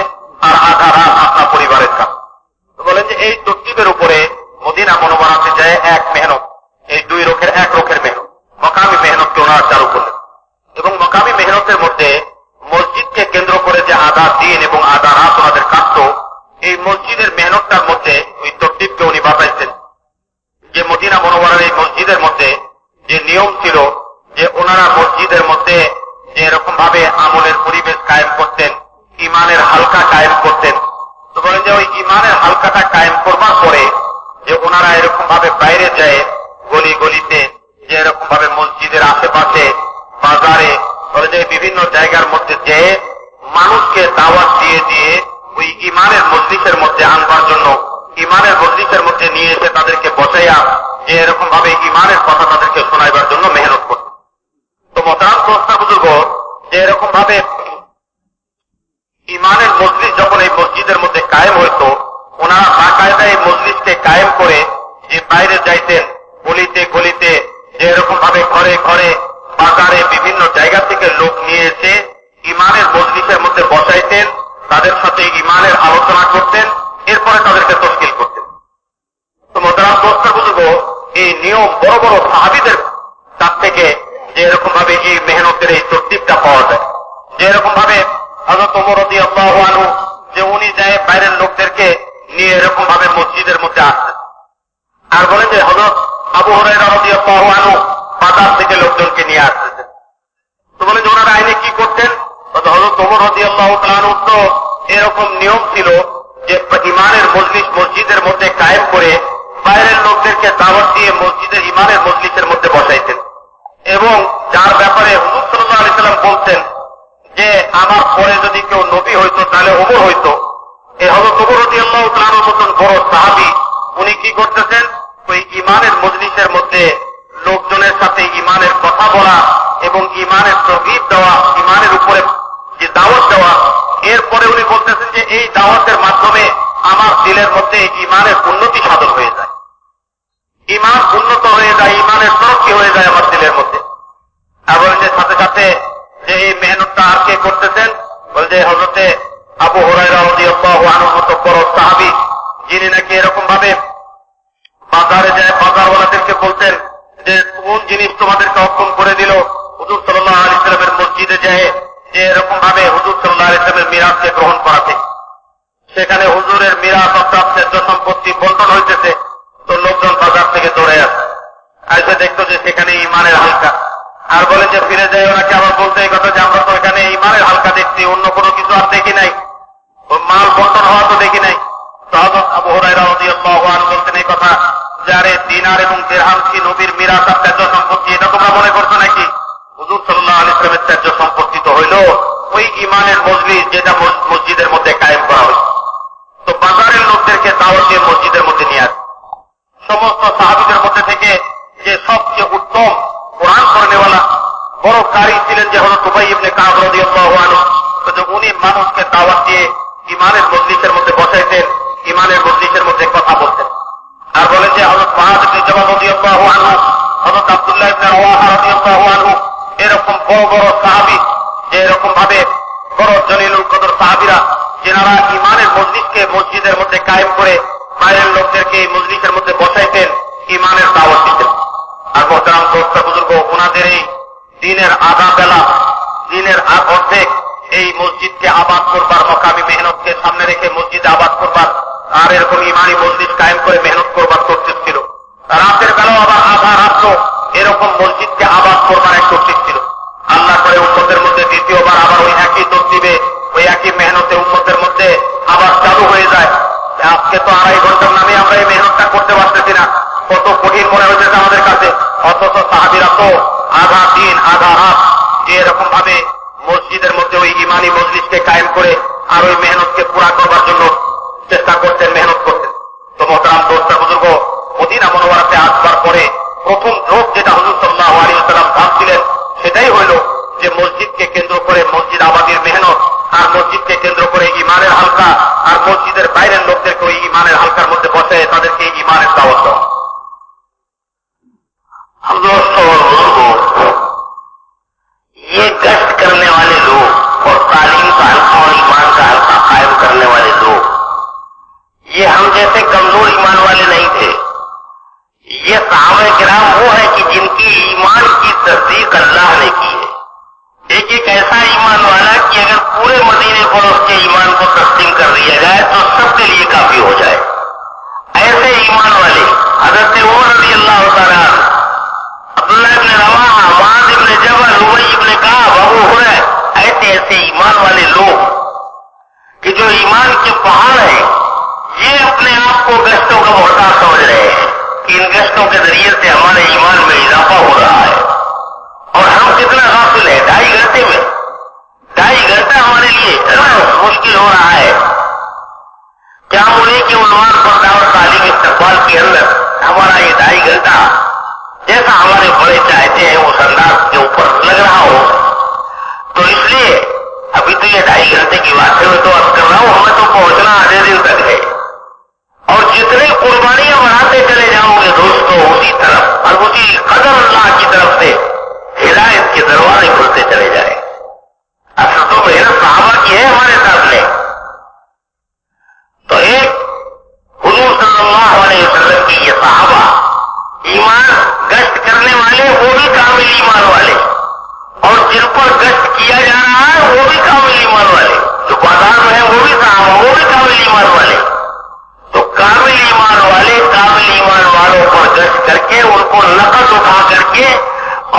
আর আধা রাত আপনার পরিবারের কাজ। বলেন যে এই তরতিবের উপরে মদিনা মুনাওয়ারাতে যায় এক মেহনত, এই 2 রোখের 1 রোখের মেহনত, মাকামি মেহনতকে ওনারা চালু করলেন। এবং মাকামি মেহনতের মধ্যে মসজিদকে কেন্দ্র করে যে আধা দিন এবং আধা রাত ওনাদের কাটত, এই মসজিদের মেহনতটার মধ্যে ওই তরতিবকে উনি বাতাইছেন যে মদিনা মুনাওয়ারার এই মসজিদের মধ্যে যে নিয়ম ছিল যে ওনারা মসজিদের মধ্যে যে এরকম ভাবে আমলের পরিবেশ কায়েম করতেন, ইমানের হালকা কায়েম করতেন। তো বলেন যে ওই ইমানের হালকাটা কায়েম করবার পরে যে ওনারা এরকম ভাবে বাইরে যায় গলি গলিতে, যে এরকম ভাবে মসজিদের আশেপাশে বাজারে, বলে যে বিভিন্ন জায়গার মধ্যে যে মানুষকে দাওয়াত দিয়ে দিয়ে ওই ইমানের মজলিসের মধ্যে আনবার জন্য, ইমানের মজলিসের মধ্যে নিয়ে এসে তাদেরকে বসাইয়া যে এরকম ভাবে ইমানের কথা তাদেরকে শোনাইবার জন্য মেহনত করত। তো মোহতারাম দোস্ত বুজুর্গ, যে এরকম ভাবে ইমানের মজলিস যখন এই মসজিদের মধ্যে কায়েম হইতো, ওনারা বাকায়দা এই মজলিসকে কায়েম করে যে বাইরে যাইতেন গলিতে গলিতে, যে এরকম ভাবে ঘরে ঘরে বাজারে বিভিন্ন জায়গা থেকে লোক নিয়ে এসে ইমানের মজলিসের মধ্যে বসাইতেন, তাদের সাথে ইমানের আলোচনা করতেন, এরপরে তাদেরকে তশকিল করতেন। তো মোহতারাম দোস্ত বুজুর্গ, এই নিয়ম বড় বড় সাহাবীদের কাছ থেকে যে এরকম ভাবে এই মেহনতের এই তরতিবটা পাওয়া যায়। যে এরকম ভাবে হযরত ওমর রাদিয়াল্লাহু আনহু যে উনি যায় বাইরের লোকদেরকে নিয়ে এরকম ভাবে মসজিদের মধ্যে আসতেন। আর বলেন যে হযরত আবু হুরায়রা রাদিয়াল্লাহু আনহু বাজার থেকে লোকজনকে নিয়ে আসতেন। তো বলেন যে ওনারা আইনে কি করতেন, হযরত ওমর রাদিয়াল্লাহু তাআলা আনহু তো এরকম নিয়ম ছিল যে ইমানের মজলিস মসজিদের মধ্যে কায়েম করে বাইরের লোকদেরকে দাওয়াত দিয়ে মসজিদের ইমানের মজলিসের মধ্যে বসাইতেন। এবং যার ব্যাপারে হুজুর সাল্লাল্লাহু আলাইহি সাল্লাম বলতেন যে আমার পরে যদি কেউ নবী হইতো তাহলে ওমর হইতো, এই হযরত ওমর রাদিয়াল্লাহু তাআলার মতন বড় সাহাবী উনি কি করতেছেন, ওই ইমানের মজলিসের মধ্যে লোকজনের সাথে ইমানের কথা বলা এবং ইমানের তাওহীদ দেওয়া, ইমানের উপরে যে দাওয়াত দেওয়া, এরপরে উনি বলতেছেন যে এই দাওয়াতের মাধ্যমে আমার দিলের মধ্যে ইমানের উন্নতি সাধন হয়ে যায়, ইমান উন্নত হয়ে যায়, ইমানের তরক্কি হয়ে যায় আমার দিলের মধ্যে। এবং যে সাথে সাথে যে এই মেহনতটা আর কে করতেছেন, বলছে হযরতে আবু হুরায়রা রাদিয়াল্লাহু আনহু মতো বড় সাহাবী, যিনি নাকি এরকম ভাবে বাজারে যায় বাজারওয়ালাদেরকে বলতেন যে কোন জিনিস তোমাদেরকে অক্ষম করে দিল, হুজুর সাল্লাল্লাহু আলাইহি সাল্লামের মসজিদে যায় যে এরকম ভাবে হুজুর সাল্লাল্লাহু আলাইহি সাল্লামের মিরাজকে গ্রহণ করাতে, সেখানে হুজুরের মিরাজ অর্থাৎ ন্যায্য সম্পত্তি বন্টন হইতেছে। তো লোকজন বাজার থেকে দৌড়ে আসে, আইসে দেখতো যে সেখানে ইমানের হালকা। আর বলে যে ফিরে যায় ওনাকে আবার বলতে এই কথা যে আমরা তো এখানে ইমানের হালকা দেখছি, অন্য কোনো কিছু আর দেখি নাই, ওই মাল বন্টন হওয়া তো দেখি নাই। তো হযরত আবু হুরায়রা রাদিয়াল্লাহু আনহু বলতেন এই কথা যে আরে দিনার এবং দিরহাম কি নবীর মিরাস আর ন্যায্য সম্পত্তি, এটা তোমরা মনে করছো নাকি? হুজুর সাল্লাল্লাহু আলাইহি ওয়াসাল্লামের ন্যায্য সম্পত্তি হইল ওই ইমানের মজলিস যেটা মসজিদের মধ্যে কায়েম করা হয়েছে। তো বাজারের লোকদেরকে দাওয়াত দিয়ে মসজিদের মধ্যে নিয়ে আসে। সমস্ত সাহাবীদের মধ্যে থেকে যে সবচেয়ে উত্তম কোরআন পড়নেওয়ালা বড় কারি ছিলেন যে হযরত উবাই ইবনে কাব রাদিয়াল্লাহু আনহু, তো উনি মানুষকে দাওয়াত দিয়ে ইমানের মজলিসের মধ্যে বসাইতেন, ইমানের মজলিসের মধ্যে কথা বলতেন। আর বলেন যে হযরত মুআয ইবনে জাবাল রাদিয়াল্লাহু আনহু, হযরত আব্দুল্লাহ ইবনে রাওয়াহা রাদিয়াল্লাহু আনহু, এরকম বড় বড় সাহাবী যে এরকম ভাবে বড় জলিলুল কদর সাহাবীরা যেনারা ইমানের মজলিসকে মসজিদের মধ্যে কায়েম করে বাইরের লোকদেরকে এই মজলিসের মধ্যে বসাইতেন, ইমানের দাওয়াত দিতেন। আর মোহতারাম দোস্ত বুজুর্গ, ওনাদের এই দিনের আধা বেলা, দিনের অর্ধেক এই মসজিদকে আবাদ করবার, মকামি মেহনতকে সামনে রেখে মসজিদে আবাদ করবার আর এরকম ইমানি মসজিদ কায়েম করে মেহনত করবার তৌফিক ছিল। রাতের বেলাও আবার আধা রাত্র এরকম মসজিদকে আবাদ করবার এক তৌফিক ছিল। আল্লাহ করে উম্মতের মধ্যে দ্বিতীয়বার আবার ওই একই তরতিবে, ওই একই মেহনতে উম্মতের মধ্যে আবার চালু হয়ে যায়। আজকে তো 2.5 ঘন্টার নামে আমরা এই মেহনতটা করতে পারতেছি না, কত কঠিন মনে হয়েছে আমাদের কাছে। অথচ সাহাবীরা তো আধা দিন আধা রাত যে এরকম ভাবে মসজিদের মধ্যে ওই ইমানি মজলিসকে কায়েম করে আর ওই মেহনতকে পুরা করবার জন্য চেষ্টা করতেন, মেহনত করতেন। তো মোহতারাম দোস্ত বুজুর্গ, মদিনা মুনাওয়ারাতে আসবার পরে প্রথম ঝোঁক যেটা হুজুর সাল্লাল্লাহু আলাইহি ওয়াসাল্লাম ভাবছিলেন সেটাই হইল যে মসজিদকে কেন্দ্র করে মসজিদ আবাদের মেহনত, আর মসজিদকে কেন্দ্র করে ইমানের হালকা, আর মসজিদের বাইরের লোকদেরকে ওই ইমানের হালকার মধ্যে বসে তাদেরকে ইমানের দাওয়াত দেওয়া। ये गश्त करने वाले लोग और तालीम का हल्का और ईमान का हल्का कायम करने वाले लोग, ये हम जैसे कमजोर ईमान वाले नहीं थे। ये सहाबा किराम वो है कि जिनकी ईमान की तस्दीक अल्लाह ने की है। एक ऐसा ईमान वाला कि अगर पूरे मदीने पर उसके ईमान को तस्लीम कर दिया जाए तो सबके लिए काफी हो जाए। ऐसे ईमान वाले हज़रत उमर रज़ियल्लाहु ताला, अब्दुल्लाह इब्न रवाहा, मुआज़ इब्न जबल, उबई इब्न काब, अबू हुरैरा, ऐसे ईमान वाले लोग कि जो ईमान के पहाड़ हैं, ये अपने आप को गश्तों का मोहताज समझ रहे हैं कि इन गश्तों के जरिए से हमारे ईमान में इजाफा हो रहा है। और हम कितना गाफिल है, 2.5 घंटे में 2.5 घंटा हमारे लिए मुश्किल हो रहा है। क्या उन्हीं के उन्वान पर दावत तालीम इस्तक़बाल के अंदर हमारा ये 2.5 घंटा जैसा हमारे बड़े चाहते हैं उस अंदाज के ऊपर लग रहा हो। तो इसलिए अभी तो ये 2.5 घंटे की बात है, मैं तो अर्ज कर रहा हूं, हमें तो पहुंचना आधे दिन तक है। और जितनी कुर्बानियां बढ़ाते चले जाओगे दोस्तों, उसी तरफ और उसी कदर अल्लाह की तरफ से हिदायत के दरवाजे खुलते चले जाए। असल तो मेहनत सहाबा की है हमारे सामने। तो एक हुजूर सल्लल्लाहु अलैहि वसल्लम की ये सहाबा ईमान गश्त करने वाले, वो भी कामिल ईमान वाले, और जिन पर गश्त किया जा रहा है वो भी कामिल ईमान वाले, जो बाजार में है वो भी सहाबा, वो भी कामिल ईमान वाले। तो कामिल ईमान वाले कामिल ईमान वालों पर गश्त करके उनको नकद उठा करके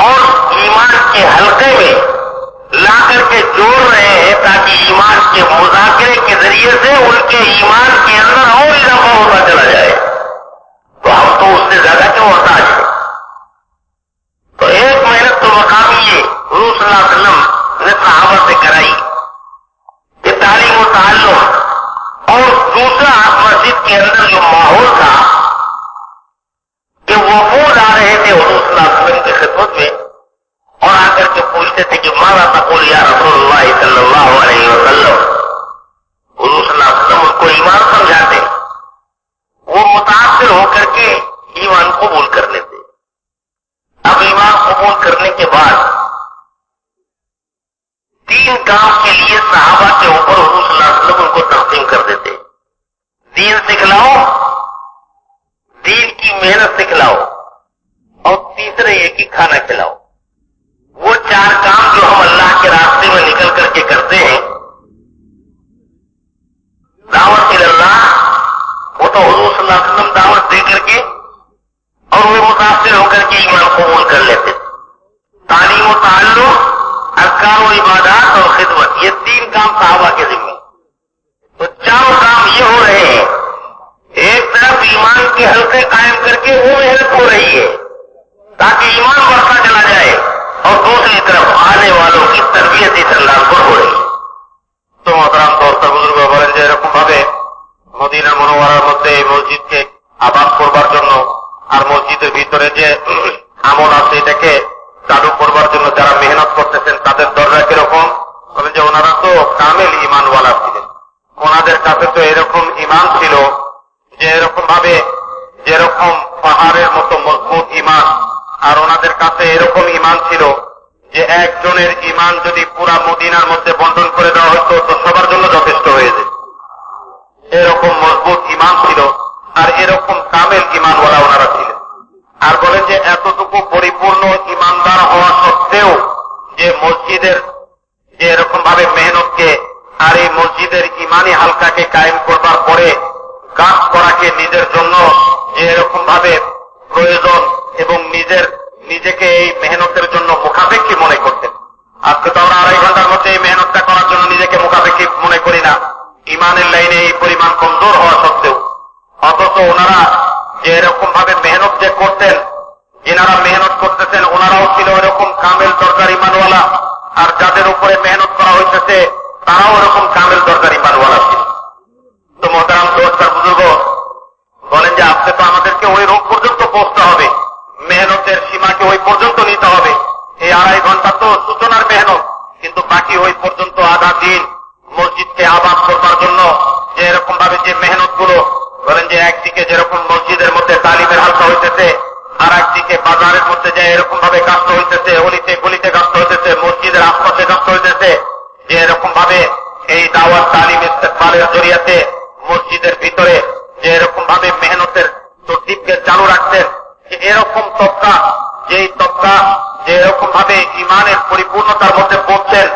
और ईमान के हल्के में ला करके जोड़ रहे हैं ताकि ईमान के मुज़ाकरे के जरिए से उनके ईमान के अंदर और इजाफा होता चला जाए। तो हम तो उससे ज्यादा क्यों मोहताज है। तो एक मेहनत तो मकामी ये हुजूर सल्लल्लाहु अलैहि वसल्लम ने सहाबा से कराई कि तालीम व ताल्लुम, और दूसरा मस्जिद के अंदर जो माहौल था कि वफूद आ रहे थे हुजूर सल्लल्लाहु अलैहि वसल्लम की खिदमत में और आकर के पूछते थे कि माज़ा तक़ूल या रसूलुल्लाह सल्लल्लाहु अलैहि वसल्लम। हुजूर सल्लल्लाहु अलैहि वसल्लम उनको ईमान समझाते, वो मुतासिर होकर के ईमान कबूल कर लेते। अब ईमान कबूल करने के बाद 3 काम के लिए सहाबा के ऊपर हुजूर सल्लल्लाहु अलैहि वसल्लम उनको तक़सीम कर देते। दीन सिखलाओ, दीन की मेहनत सिखलाओ, और तीसरे ये कि खाना खिलाओ। वो 4 काम जो हम अल्लाह के रास्ते में निकल करके करते हैं, दावत इल्लाह, वो तो हुजूर सल्लल्लाहु अलैहि वसल्लम दावत दे करके और वो मुतासिर होकर के ईमान कबूल कर लेते। तालीम व ताल्लुम, अज़कार व इबादत और खिदमत, ये 3 काम सहाबा के जिम्मे। तो 4 काम ये हो रहे हैं, एक तरफ ईमान के हल्के कायम करके वो मेहनत हो रही है ताकि ईमान बढ़ता चला जाए, और दूसरी तरफ आने वालों की तरबियत इस अंदाज पर हो रही। তো মহতারাম দোস্ত বুজুর্গ বলেন যে এরকম ভাবে মদিনা মুনাওয়ারার মধ্যে এই মসজিদকে আবাদ করবার জন্য আর মসজিদের ভিতরে যে আমল আছে এটাকে চালু করবার জন্য যারা মেহনত করতেছেন তাদের দরজা কিরকম? বলেন যে ওনারা তো কামেল ইমানওয়ালা ছিলেন, ওনাদের কাছে তো এরকম ইমান ছিল যে এরকম ভাবে যেরকম পাহাড়ের মতো মজবুত ইমান, আর ওনাদের কাছে এরকম ইমান ছিল যে একজনের ইমান যদি পুরা মদিনার মধ্যে বন্টন করে দেওয়া হতো তো সবার জন্য যথেষ্ট হয়ে যেত। এরকম মজবুত ইমান ছিল আর এরকম কামেল ইমানওয়ালা ওনারা ছিলেন। আর বলেন যে এতটুকু পরিপূর্ণ ইমানদার হওয়া সত্ত্বেও যে মসজিদের যে এরকম ভাবে মেহনতকে আর এই মসজিদের ইমানি হালকাকে কায়েম করবার পরে কাজ করাকে নিজের জন্য যে এরকম ভাবে প্রয়োজন এবং নিজেকে এই মেহনতের জন্য মুখাপেক্ষী মনে করতেন। আজকে তো আমরা 2.5 ঘন্টার মধ্যে এই মেহনতটা করার জন্য নিজেকে মুখাপেক্ষী মনে করি না, ইমানের লাইনে এই পরিমাণ কমজোর হওয়া সত্ত্বেও। অথচ ওনারা যে এরকম ভাবে মেহনত যে করতেন, যেনারা মেহনত করতেছেন ওনারাও ছিল এরকম কামেল দরকার ইমানওয়ালা, আর যাদের উপরে মেহনত করা হইতেছে তারাও এরকম কামেল দরকার ইমানওয়ালা ছিল। তো মোহতারাম দোস্ত আর বুজুর্গ বলেন যে আজকে তো আমাদেরকে ওই রোগ পর্যন্ত পৌঁছতে হবে, মেহনতের সীমাকে ওই পর্যন্ত নিতে হবে। এই 2.5 ঘন্টা তো সূচনার মেহনত, কিন্তু বাকি ওই পর্যন্ত আধা দিন মসজিদকে আবাদ করবার জন্য যে এরকম ভাবে যে মেহনত গুলো, বলেন যে একদিকে যেরকম মসজিদের মধ্যে তালিমের হালকা হইতেছে, আর একদিকে বাজারের মধ্যে যে এরকম ভাবে কাজ হইতেছে, অলিতে গলিতে কাজ হইতেছে, মসজিদের আশপাশে কাজ হইতেছে, যে এরকম ভাবে এই দাওয়াত তালিম ইস্তেকবালের জরিয়াতে মসজিদের ভিতরে যে এরকম ভাবে মেহনতের তরতিবকে চালু রাখতেন, যে এরকম তবকা যেই তবকা যে এরকম ভাবে ইমানের পরিপূর্ণতার মধ্যে পড়ছেন,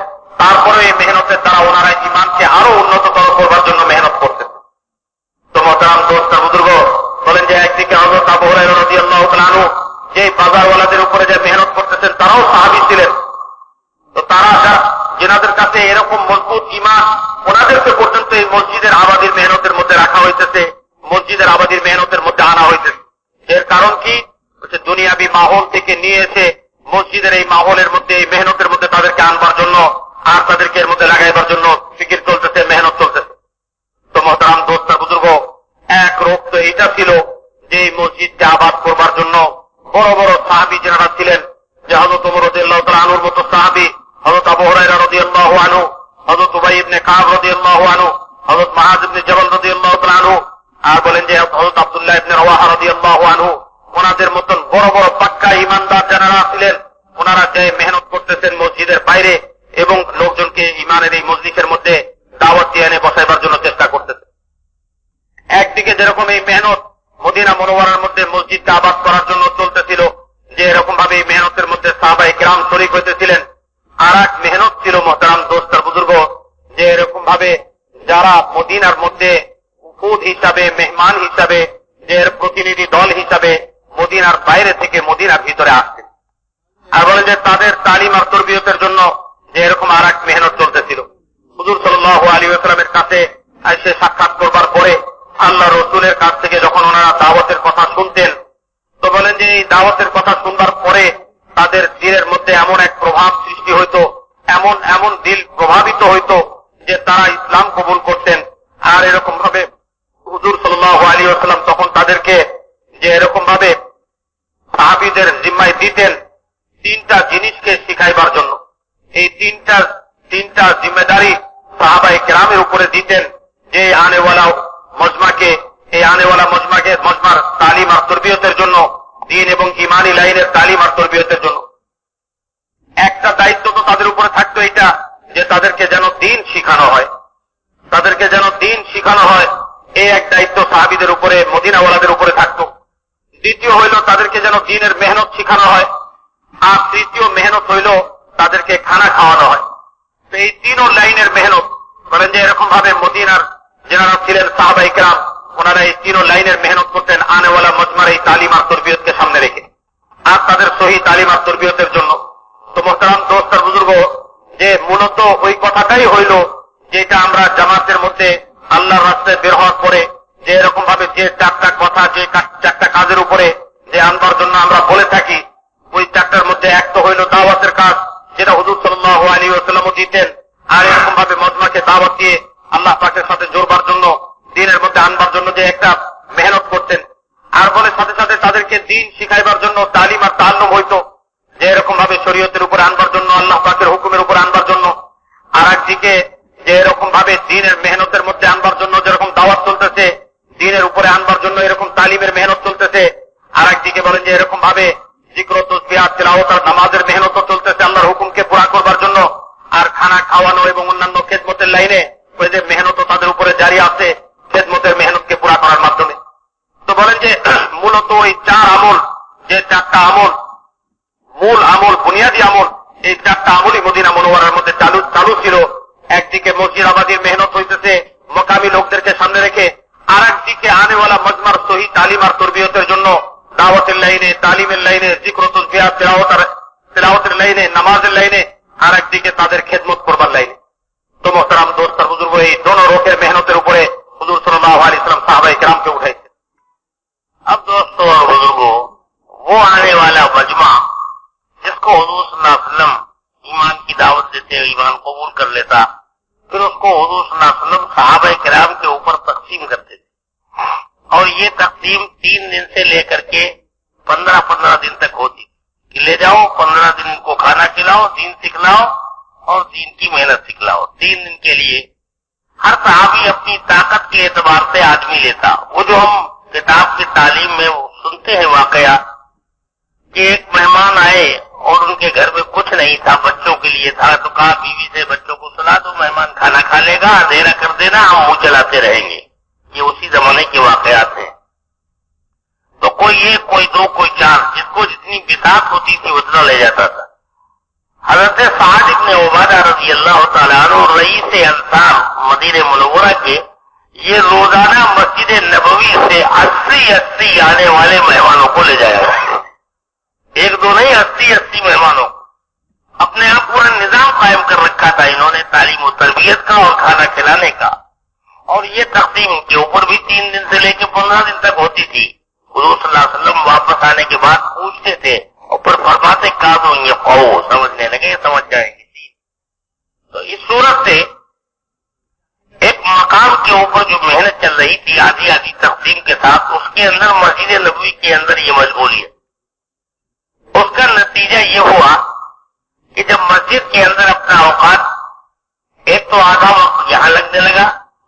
তারপরে এই মেহনতের দ্বারা ওনারা ইমানকে আরো উন্নততর করবার জন্য মেহনত করতেন। তো মোহতারাম দোস্ত বুজুর্গ বলেন যে একদিকে হযরত আবু হুরায়রা রাদিয়াল্লাহু তাআলা আনহু যে বাজারওয়ালাদের উপরে যে মেহনত করতেছেন তারাও সাহাবী ছিলেন। তো তারা যেনাদের কাছে এরকম মজবুত ইমান, ওনাদেরকে পর্যন্ত এই মসজিদের আবাদির মেহনতের মধ্যে রাখা হইতেছে, মসজিদের আবাদির মেহনতের মধ্যে আনা হইতেছে। এর কারণ কি? হচ্ছে দুনিয়াবি মাহল থেকে নিয়ে এসে মসজিদের এই মাহলের মধ্যে, এই মেহনতের মধ্যে তাদেরকে আনবার জন্য আর তাদেরকে এর মধ্যে লাগাইবার জন্য ফিকির চলতেছে, মেহনত চলতেছে। তো মোহতারাম দোস্ত বুজুর্গ এক রোগ তো এটা ছিল যে এই মসজিদকে আবাদ করবার জন্য বড় বড় সাহাবী যারা ছিলেন, যে হযরত ওমর রাদিয়াল্লাহু তাআলা আনহুর মতো সাহাবী, হযরত আবু হুরায়রা রাদিয়াল্লাহু আনহু, হযরত উবাই ইবনে কাব রাদিয়াল্লাহু আনহু, হযরত মুআয ইবনে জাবাল রাদিয়াল্লাহু তাআলা আনহু, আর বলেন যে হযরত আব্দুল্লাহ ইবনে রাওয়াহা রাদিয়াল্লাহু আনহু, ওনাদের মতন বড় বড় পাক্কা ঈমানদার যারা ছিলেন, ওনারা যে মেহনত করতেছেন মসজিদের বাইরে এবং লোকজনকে ঈমানের এই মজলিসের মধ্যে দাওয়াত দিয়ে এনে বসাইবার জন্য চেষ্টা করতেছেন। একদিকে যেরকম এই মেহনত মদিনা মুনাওয়ারার মধ্যে মসজিদকে আবাদ করার জন্য চলতেছিল, যে এরকম ভাবে এই মেহনতের মধ্যে সাহাবায়ে কিরাম শরীক হইতেছিলেন, আর এক মেহনত ছিল মোহতারাম দোস্ত আর বুজুর্গ, যে এরকম ভাবে যারা মদিনার মধ্যে উফুদ হিসাবে, মেহমান হিসাবে, যে এর প্রতিনিধি দল হিসাবে মদিনার বাইরে থেকে মদিনার ভিতরে আসতেন। আর বলেন যে তাদের তালিম আর তরবিয়তের জন্য যে এরকম আর এক মেহনত চলতেছিল। হুজুর সাল্লাল্লাহু আলাইহি ওয়াসাল্লামের কাছে এসে সাক্ষাৎ করবার পরে আল্লাহ রসুলের কাছ থেকে যখন ওনারা দাওয়াতের কথা শুনতেন, তো বলেন যে এই দাওয়াতের কথা শুনবার পরে তাদের দিলের মধ্যে এমন এক প্রভাব সৃষ্টি হইতো, এমন দিল প্রভাবিত হইতো যে তারা ইসলাম কবুল করতেন। আর এরকম ভাবে হুজুর সাল্লাল্লাহু আলাইহি ওয়াসাল্লাম তখন তাদেরকে যে এরকম ভাবে সাহাবীদের জিম্মায় দিতেন 3টা জিনিসকে শিখাইবার জন্য। এই তিনটা জিম্মেদারি সাহাবায়ে কেরামের উপরে দিতেন, যে আনেওয়ালা মজমার তালিম আর তরবিয়তের জন্য, দ্বীন এবং ঈমানি লাইনের তালিম আর তরবিয়তের জন্য। একটা দায়িত্ব তো তাদের উপরে থাকতো এটা, যে তাদেরকে যেন দ্বীন শিখানো হয়, এই এক দায়িত্ব সাহাবীদের উপরে, মদিনাওয়ালাদের উপরে থাকতো। দ্বিতীয় হইল তাদেরকে যেন দ্বীনের মেহনত শিখানো হয়, আর তৃতীয় মেহনত হইল তাদেরকে খানা খাওয়ানো হয়। তো এই 3 লাইনের মেহনত বলেন যে এরকম ভাবে মদিনার যারা ছিলেন সাহাবায়ে কেরাম, ওনারা এই 3 লাইনের মেহনত করতেন আনেওয়ালা মজমার এই তালিম আর তরবিয়তকে সামনে রেখে, আর তাদের সহি তালিম আর তরবিয়তের জন্য। তো মোহতারাম দোস্ত আর বুজুর্গ, যে মূলত ওই কথাটাই হইল যেটা আমরা জামাতের মধ্যে আল্লাহর রাস্তায় বের হওয়ার পরে যে এরকম ভাবে যে 4টা কথা, যে 4টা কাজের উপরে যে আনবার জন্য আমরা বলে থাকি, ওই 4টার মধ্যে এক তো হইল দাওয়াতের কাজ, যেটা হুজুর সাল্লাল্লাহু আলাইহি ওয়াসাল্লামও দিতেন। আর এরকম ভাবে মজমাকে দাওয়াত দিয়ে আল্লাহ পাকের সাথে জোড়বার জন্য, দ্বীনের মধ্যে আনবার জন্য যে একটা মেহনত করতেন। আর বলে সাথে সাথে তাদেরকে দ্বীন শিখাইবার জন্য তালিম আর তাআল্লুম হইতো, যে এরকম ভাবে শরীয়তের উপরে আনবার জন্য, আল্লাহ পাকের হুকুমের উপর আনবার জন্য। আর একদিকে যে এরকম ভাবে দ্বীনের মেহনতের মধ্যে আনবার জন্য যেরকম দাওয়াত চলতেছে, দ্বীনের উপরে আনবার জন্য এরকম তালিমের মেহনত চলতেছে। আর একদিকে বলেন যে এরকম ভাবে জিক্র তাসবিহ তিলাওয়াত আর নামাজের মেহনত চলতেছে আল্লাহর হুকুমকে পুরা করবার জন্য। আর খানা খাওয়ানো এবং অন্যান্য খেদমতের লাইনে ওই যে মেহনত তাদের উপরে জারি আছে, খেদমতের মেহনতকে পুরা করার মাধ্যমে। তো বলেন যে মূলত ওই চার আমল, যে চারটা আমল, মূল আমল, বুনিয়াদী আমল, এই চারটা আমলই মদিনা মুনাওয়ারার মধ্যে চালু ছিল। একদিকে মসজিদ আবাদির মেহনত হইতেছে মকামি লোকদেরকে সামনে রেখে, আর একদিকে আনেওয়ালা মজমার সহি তালিম আর তরবিয়তের জন্য দাওয়াতের লাইনে, তালিমের লাইনে, জিক্র তাসবিহ তিলাওয়াতের লাইনে, নামাজের লাইনে, আর একদিকে তাদের খেদমত করবার লাইনে। তো মোহতারাম দোস্ত আর বুজুর্গ, এই দোনো রোখের মেহনতের উপরে হুজুর সাল্লাল্লাহু আলাইহি ওয়াসাল্লাম সাহাবায়ে কেরামকে উঠাইছেন। अब दोस्तों और बुजुर्गों, वो आने वाला मजमा जिसको हुजूर सल्लल्लाहु अलैहि वसल्लम ईमान की दावत देते हुए ईमान कबूल कर लेता, फिर उसको हुजूर सल्लल्लाहु अलैहि वसल्लम सहाबाए किराम के ऊपर तकसीम करते थे। और ये तकसीम 3 दिन से लेकर के 15-15 दिन तक होती कि ले जाओ 15 दिन को खाना खिलाओ, दीन सिखलाओ और दीन की मेहनत सिखलाओ। 3 दिन के लिए हर सहाबी अपनी ताकत के एतबार से आदमी लेता। वो जो हम किताब की तालीम में सुनते हैं वाकया कि एक मेहमान आए और उनके घर में कुछ नहीं था, बच्चों के लिए था, तो कहा बीवी से बच्चों को सुला दो, मेहमान खाना खा लेगा, अंधेरा कर देना, हम मुंह चलाते रहेंगे। ये उसी जमाने के वाकयात हैं। तो कोई 1, कोई 2, कोई 4, जिसको जितनी बिसात होती थी उतना ले जाता था। हजरत साद इब्न उबादा रज़ियल्लाहु ताला अन्हु रईस अंसार मदीने मुनव्वरा के, ये रोजाना मस्जिद नबवी से 80 आने वाले मेहमानों को ले जाया। 1-2 नहीं, 80 मेहमानों को। अपने आप पूरा निजाम कायम कर रखा था इन्होंने, तालीम और तरबियत का और खाना खिलाने का। और ये तकसीम के ऊपर भी 3 दिन से लेकर 15 दिन तक होती थी। हुजूर सल्लल्लाहु अलैहि वसल्लम वापस आने के बाद पूछते थे और फिर फरमाते काज़ो ये कहो, समझने लगे, समझ जाएंगे। तो इस सूरत से एक मकाम के ऊपर जो मेहनत चल रही थी आधी आधी तकसीम के साथ, उसके अंदर मस्जिद नबवी के अंदर ये मशगूलियत, उसका नतीजा ये हुआ कि जब मस्जिद के अंदर अपना औकात, एक तो आधा वक्त यहाँ लगने लगा,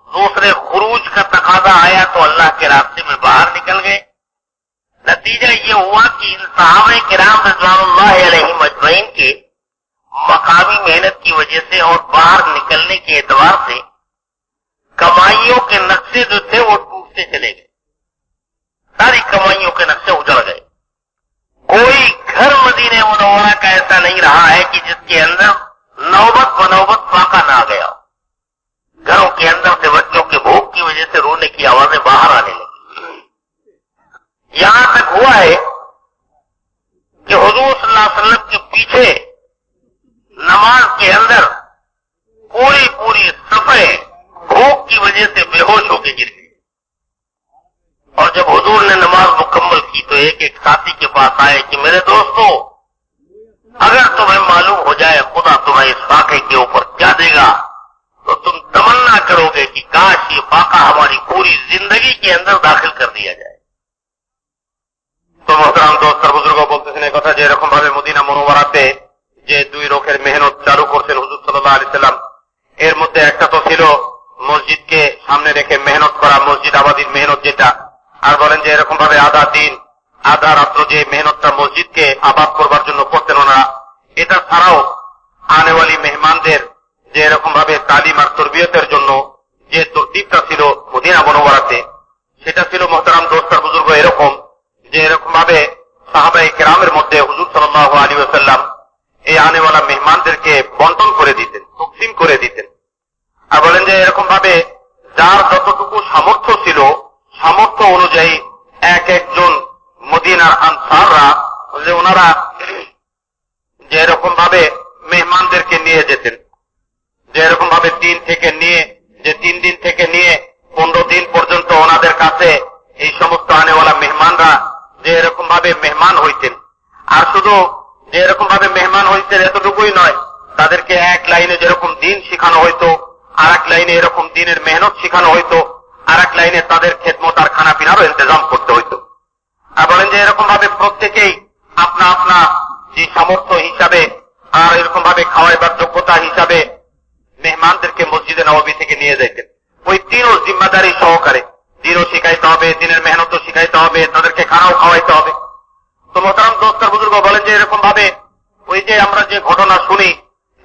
दूसरे खुरूज का तकाजा आया तो अल्लाह के रास्ते में बाहर निकल गए। नतीजा ये हुआ कि इन सहाबाए किराम रिज़वानुल्लाहि अलैहिम अजमईन के मकामी मेहनत की वजह से और बाहर निकलने के एतबार से कमाइयों के नक्शे जो थे वो टूटते चले गए। सारी कमाइयों के नक्शे उजड़ गए। कोई घर मदीने मुनव्वरा का ऐसा नहीं रहा है कि जिसके अंदर नौबत बनौबत फाका ना गया। घरों के अंदर से बच्चों के भूख की वजह से रोने की आवाजें बाहर आने लगी। यहां तक हुआ है कि हुजूर सल्लल्लाहु अलैहि वसल्लम के पीछे नमाज के अंदर पूरी सफे भूख की वजह से बेहोश होकर गिर गए। और जब हुजूर ने नमाज मुकम्मल की तो एक साथी के पास आए कि मेरे दोस्तों, अगर तुम्हें मालूम हो जाए खुदा तुम्हें इस फाके के ऊपर क्या देगा तो तुम तमन्ना करोगे कि काश ये फाका हमारी पूरी जिंदगी के अंदर दाखिल कर दिया जाए। तो मोहतरम दोस्त और बुजुर्ग বলতেছেন এই কথা যে এরকম ভাবে মদিনা মুনাওয়ারাতে যে 2 রোকের মেহনত চালু করছেন হুজুর সাল্লাল্লাহু আলাইহি সাল্লাম, এর মধ্যে একটা তো ছিল মসজিদকে সামনে রেখে মেহনত করা, মসজিদ আবাদির মেহনত যেটা। আর বলেন যে এরকম ভাবে আধা দিন আধা রাত্র যে মেহনতটা মসজিদকে আবাদ করবার জন্য করতেন ওনারা, এটা ছাড়াও আনেওয়ালি মেহমানদের যে এরকম ভাবে তালিম আর তরবিয়তের জন্য যে তরতিবটা ছিল মদিনা মুনাওয়ারাতে, সেটা ছিল মোহতারাম দোস্ত আর বুজুর্গ এরকম যে এরকম ভাবে সাহাবায়ে কেরামের মধ্যে হুজুর সাল্লাল্লাহু আলাইহি ওয়াসাল্লাম এই আনেওয়ালা মেহমানদেরকে বন্টন করে দিতেন, তকসিম করে দিতেন। আর বলেন যে এরকম ভাবে যার যতটুকু সামর্থ্য ছিল সামর্থ্য অনুযায়ী এক একজন মদিনার আনসাররা যে ওনারা যে এরকম ভাবে মেহমানদেরকে নিয়ে যেতেন, যে এরকম ভাবে 3 দিন থেকে নিয়ে 15 দিন পর্যন্ত ওনাদের কাছে এই সমস্ত আনেওয়ালা মেহমানরা যে এরকম ভাবে মেহমান হইতেন। আর শুধু যে এরকম ভাবে মেহমান হইতেন এতটুকুই নয়, তাদেরকে এক লাইনে যেরকম দিন শিখানো হইতো, আর এক লাইনে এরকম দিনের মেহনত শিখানো হইতো, আর এক লাইনে তাদের খেদমত আর খানা পিনারও ইন্তজাম করতে হইতো। আর বলেন যে এরকম ভাবে প্রত্যেকেই আপনা আপনা যে সামর্থ্য হিসাবে আর এরকম ভাবে খাওয়াইবার যোগ্যতা হিসাবে মেহমানদেরকে মসজিদে নববী থেকে নিয়ে যাইতেন। ওই তিনও জিম্মাদারি সহকারে, দিনও শিখাইতে হবে, দিনের মেহনতও শিখাইতে হবে, তাদেরকে খানাও খাওয়াইতে হবে। তো মোহতারাম দোস্ত আর বুজুর্গ বলেন যে এরকম ভাবে ওই যে আমরা যে ঘটনা শুনি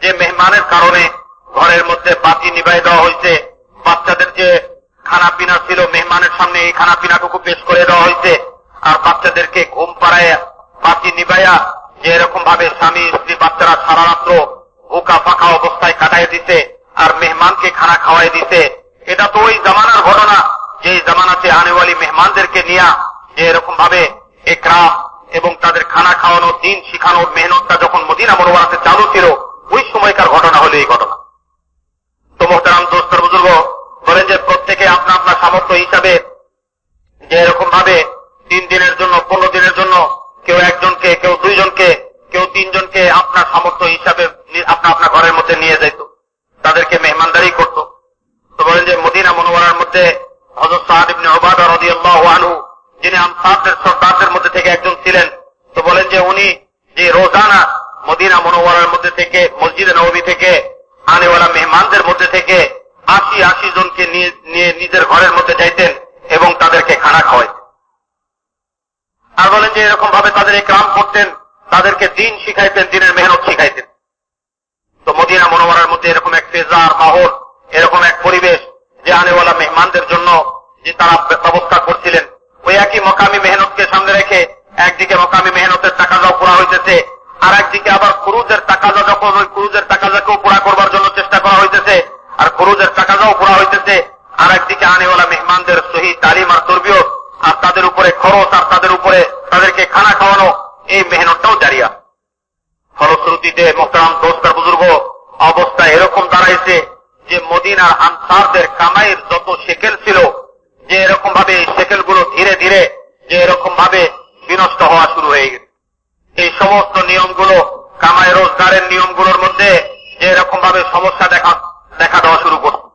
যে মেহমানের কারণে ঘরের মধ্যে বাতি নিভাই দেওয়া হয়েছে, বাচ্চাদের যে খানা পিনা ছিল মেহমানের সামনে এই খানা পিনাটুকু পেশ করে দেওয়া হয়েছে, আর বাচ্চাদেরকে ঘুম পাড়ায় বাতি নিভাইয়া যে এরকম ভাবে স্বামী স্ত্রী বাচ্চারা সারা রাত্র ভুকা ফাঁকা অবস্থায় কাটাই দিতে আর মেহমানকে খানা খাওয়াই দিতে, এটা তো ওই জামানার ঘটনা যে জামানাতে আনেওয়ালি মেহমানদেরকে নিয়ে যে এরকম ভাবে একরাম এবং তাদের খানা খাওয়ানো, দিন শিখানোর মেহনতটা যখন মদিনা মুনওয়ারাতে চালু ছিল, ওই সময়কার ঘটনা হলো এই ঘটনা। তো মোহতারাম দোস্ত বুজুর্গ বলেন যে প্রত্যেকে আপনা আপনার সামর্থ্য হিসাবে যে এরকম ভাবে 3 দিনের জন্য, 15 দিনের জন্য কেউ একজনকে, কেউ 2 জনকে, কেউ 3 জনকে আপনার সামর্থ্য হিসাবে আপনা আপনার ঘরের মধ্যে নিয়ে যেত, তাদেরকে মেহমানদারি করত। তো বলেন যে মদিনা মুনওয়ারার মধ্যে হযরত সাদ ইবনে উবাদা রাদিয়াল্লাহু আনহু, যিনি আনসারদের সর্দারদের মধ্যে থেকে একজন ছিলেন, তো বলেন যে উনি যে রোজানা মদিনা মুনওয়ারার মধ্যে থেকে মসজিদে নববী থেকে আনেওয়ালা মেহমানদের মধ্যে থেকে 80 জনকে নিয়ে নিজের ঘরের মধ্যে যাইতেন এবং তাদেরকে খানা খাওয়াইতেন। আর বলেন যে এরকম ভাবে তাদের ইকরাম করতেন, তাদেরকে দিন শিখাইতেন, দিনের মেহনত শিখাইতেন। তো মদিনা মুনওয়ারার মধ্যে এরকম এক ফেজার মাহল, এরকম এক পরিবেশ যে আনেওয়ালা মেহমানদের জন্য যে তারা ব্যবস্থা করছিলেন, ওই একই মকামি মেহনতকে সামনে রেখে একদিকে মকামি মেহনতের টাকাজাও পুরা হইতেছে, আর একদিকে আবার খুরুজের টাকাজা, যখন ওই খুরুজের টাকাজাকেও পুরা করবার জন্য চেষ্টা করা হইতেছে, আর খুরুজের টাকাজাও পুরা হইতেছে, আর একদিকে আনেওয়ালা মেহমানদের সহি তালিম আর তরবিয়ত আর তাদের উপরে খরচ আর তাদের উপরে তাদেরকে খানা খাওয়ানো, এই মেহনতটাও জারিয়া। ফলশ্রুতিতে মোহতারাম দোস্ত আর বুজুর্গ অবস্থা এরকম দাঁড়াইছে যে মদিনার আনসারদের কামাইয়ের যত শেকেল ছিল, যে এরকম ভাবে এই শেকেল গুলো ধীরে ধীরে যে এরকম ভাবে বিনষ্ট হওয়া শুরু হয়ে গেছে। এই সমস্ত নিয়মগুলো, কামাই রোজগারের নিয়মগুলোর মধ্যে যে এরকম ভাবে সমস্যা দেখা দেওয়া শুরু করছে,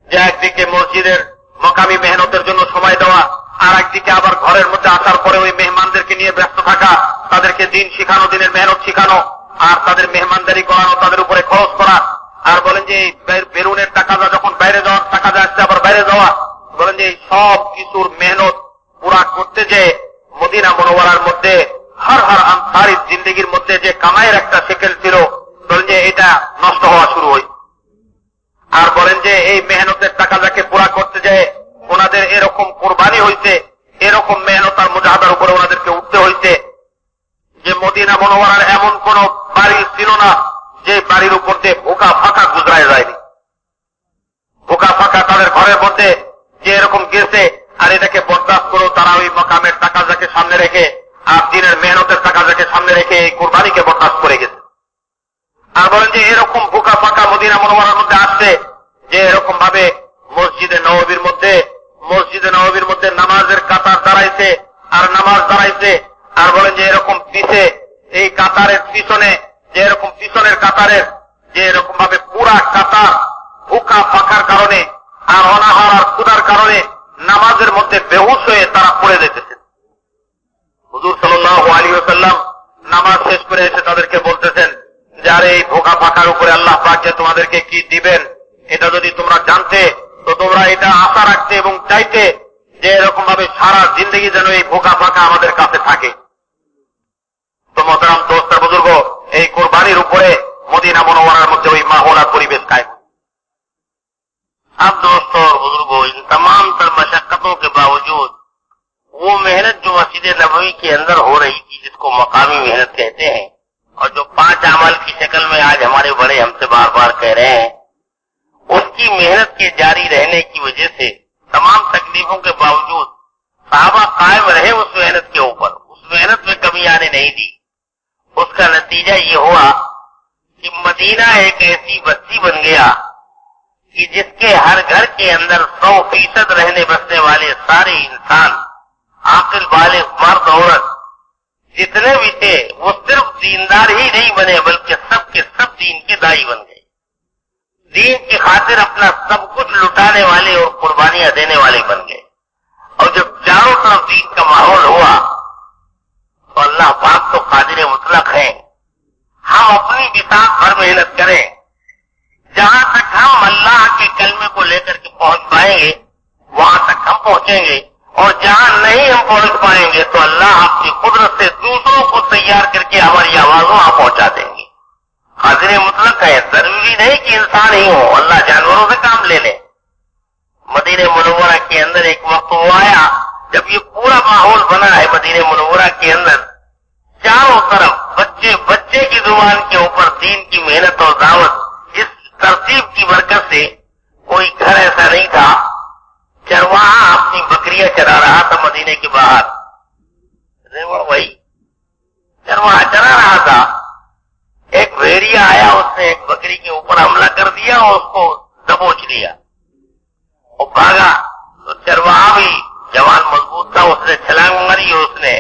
যে একদিকে মসজিদের মকামি মেহনতের জন্য সময় দেওয়া, আর একদিকে আবার ঘরের মধ্যে আসার পরে ওই মেহমানদেরকে নিয়ে ব্যস্ত থাকা, তাদেরকে দিন শিখানো, দিনের মেহনত শিখানো, আর তাদের মেহমানদারি করানো, তাদের উপরে খরচ করা। আর বলেন যে এই বেরুনের টাকাটা যখন বাইরে যাওয়ার টাকা আসছে আবার বাইরে যাওয়া, বলেন যে এই সব কিছুর মেহনত পুরা করতে যে মদিনা মুনওয়ারার মধ্যে হর আনসারীর জিন্দেগির মধ্যে যে কামাইয়ের একটা শেকেল ছিল, বলেন যে এটা নষ্ট হওয়া শুরু হয়। আর বলেন যে এই মেহনতের টাকা যাকে পুরা করতে যায় ওনাদের এরকম কোরবানি হইছে, এরকম মেহনত আর মুজাহাদার উপরে ওনাদেরকে উঠতে হইছে যে মদিনা মুনওয়ারার এমন কোন বাড়ি ছিল না যে বাড়ির উপর দিয়ে ভোকা ফাঁকা গুজরায় যায়নি। ভোকা ফাঁকা তাদের ঘরের মধ্যে যে এরকম গেছে, আর এটাকে বরদাস্ত করেও তারা ওই মকামের টাকা যাকে সামনে রেখে আর দিনের মেহনতের টাকা যাকে সামনে রেখে এই কোরবানিকে বরদাস্ত করে গেছে। আর বলেন যে এরকম ভোকা ফাঁকা মদিনা মুনওয়ারার মধ্যে আসছে যে এরকম ভাবে মসজিদে নববীর মধ্যে নামাজের কাতার দাঁড়াইছে আর নামাজ দাঁড়াইছে। আর বলেন যে এরকম পিছে এই কাতারের পিছনে যে এরকম পিছনের কাতারের যে এরকম ভাবে পুরা কাতার ভুকা ফাঁকার কারণে আর অনাহার আর ক্ষুধার কারণে নামাজের মধ্যে বেহুশ হয়ে তারা পড়ে যেতেছেন। হুজুর সাল্লাল্লাহু আলাইহি ওয়াসাল্লাম নামাজ শেষ করে এসে তাদেরকে বলতেছেন যে আরে এই ভোকা ফাঁকার উপরে আল্লাহ পাক যে তোমাদেরকে কি দিবেন এটা যদি তোমরা জানতে তো তোমরা এটা আশা রাখতে এবং চাইতে যে এরকম ভাবে সারা জিন্দগি যেন এই ভোকা ফাঁকা আমাদের কাছে থাকে। তো মোহতারাম দোস্ত আর বুজুর্গ, এই কোরবানির উপরে মদিনা মুনওয়ারার মধ্যে ওই মাহौल और परिवेश कायम। अब दोस्तों और बुजुर्गों, इन तमाम तर मशक्कतों के बावजूद वो मेहनत जो मस्जिद नबवी के अंदर हो रही थी, जिसको मकामी मेहनत कहते हैं, और जो 5 अमल की शक्ल में आज हमारे बड़े हमसे बार बार कह रहे हैं, उसकी मेहनत के जारी रहने की वजह से तमाम तकलीफों के बावजूद सहाबा कायम रहे उस मेहनत के ऊपर, उस मेहनत में कमी आने नहीं दी। उसका नतीजा ये हुआ कि मदीना एक ऐसी बस्ती बन गया कि जिसके हर घर के अंदर 100% रहने बसने वाले सारे इंसान, आकिल बालिग मर्द औरत जितने भी थे, वो सिर्फ दीनदार ही नहीं बने बल्कि सब के सब दीन के दाई बन गए, दीन की खातिर अपना सब कुछ लुटाने वाले और कुर्बानियां देने वाले बन गए। और जब चारों तरफ दीन का माहौल हुआ तो अल्लाह पाक तो कादिर मुतलक है, हम अपनी बिसात भर मेहनत करें, जहां तक हम अल्लाह के कलमे को लेकर के पहुंच पाएंगे वहां तक हम पहुंचेंगे, और जहां नहीं हम पहुंच पाएंगे तो अल्लाह अपनी कुदरत से दूसरों को तैयार करके हमारी आवाज वहां पहुंचा देंगे। कादिर मुतलक है, जरूरी नहीं कि इंसान ही हो, अल्लाह जानवरों से काम ले ले। मदीने मुनव्वरा के अंदर एक वक्त वो आया जब ये पूरा माहौल बना है मदीने मुनव्वरा के अंदर, चारों तरफ बच्चे बच्चे की जुबान के ऊपर दीन की मेहनत और दावत, इस तरतीब की बरकत से कोई घर ऐसा नहीं था। चरवाहा अपनी बकरियां चरा रहा था मदीने के बाहर, रेवड़ भाई चरवाहा चरा रहा था, एक भेड़िया आया, उसने एक बकरी के ऊपर हमला कर दिया और उसको दबोच लिया और भागा। तो चरवाहा भी जवान मजबूत था, उसने छलांग मारी और उसने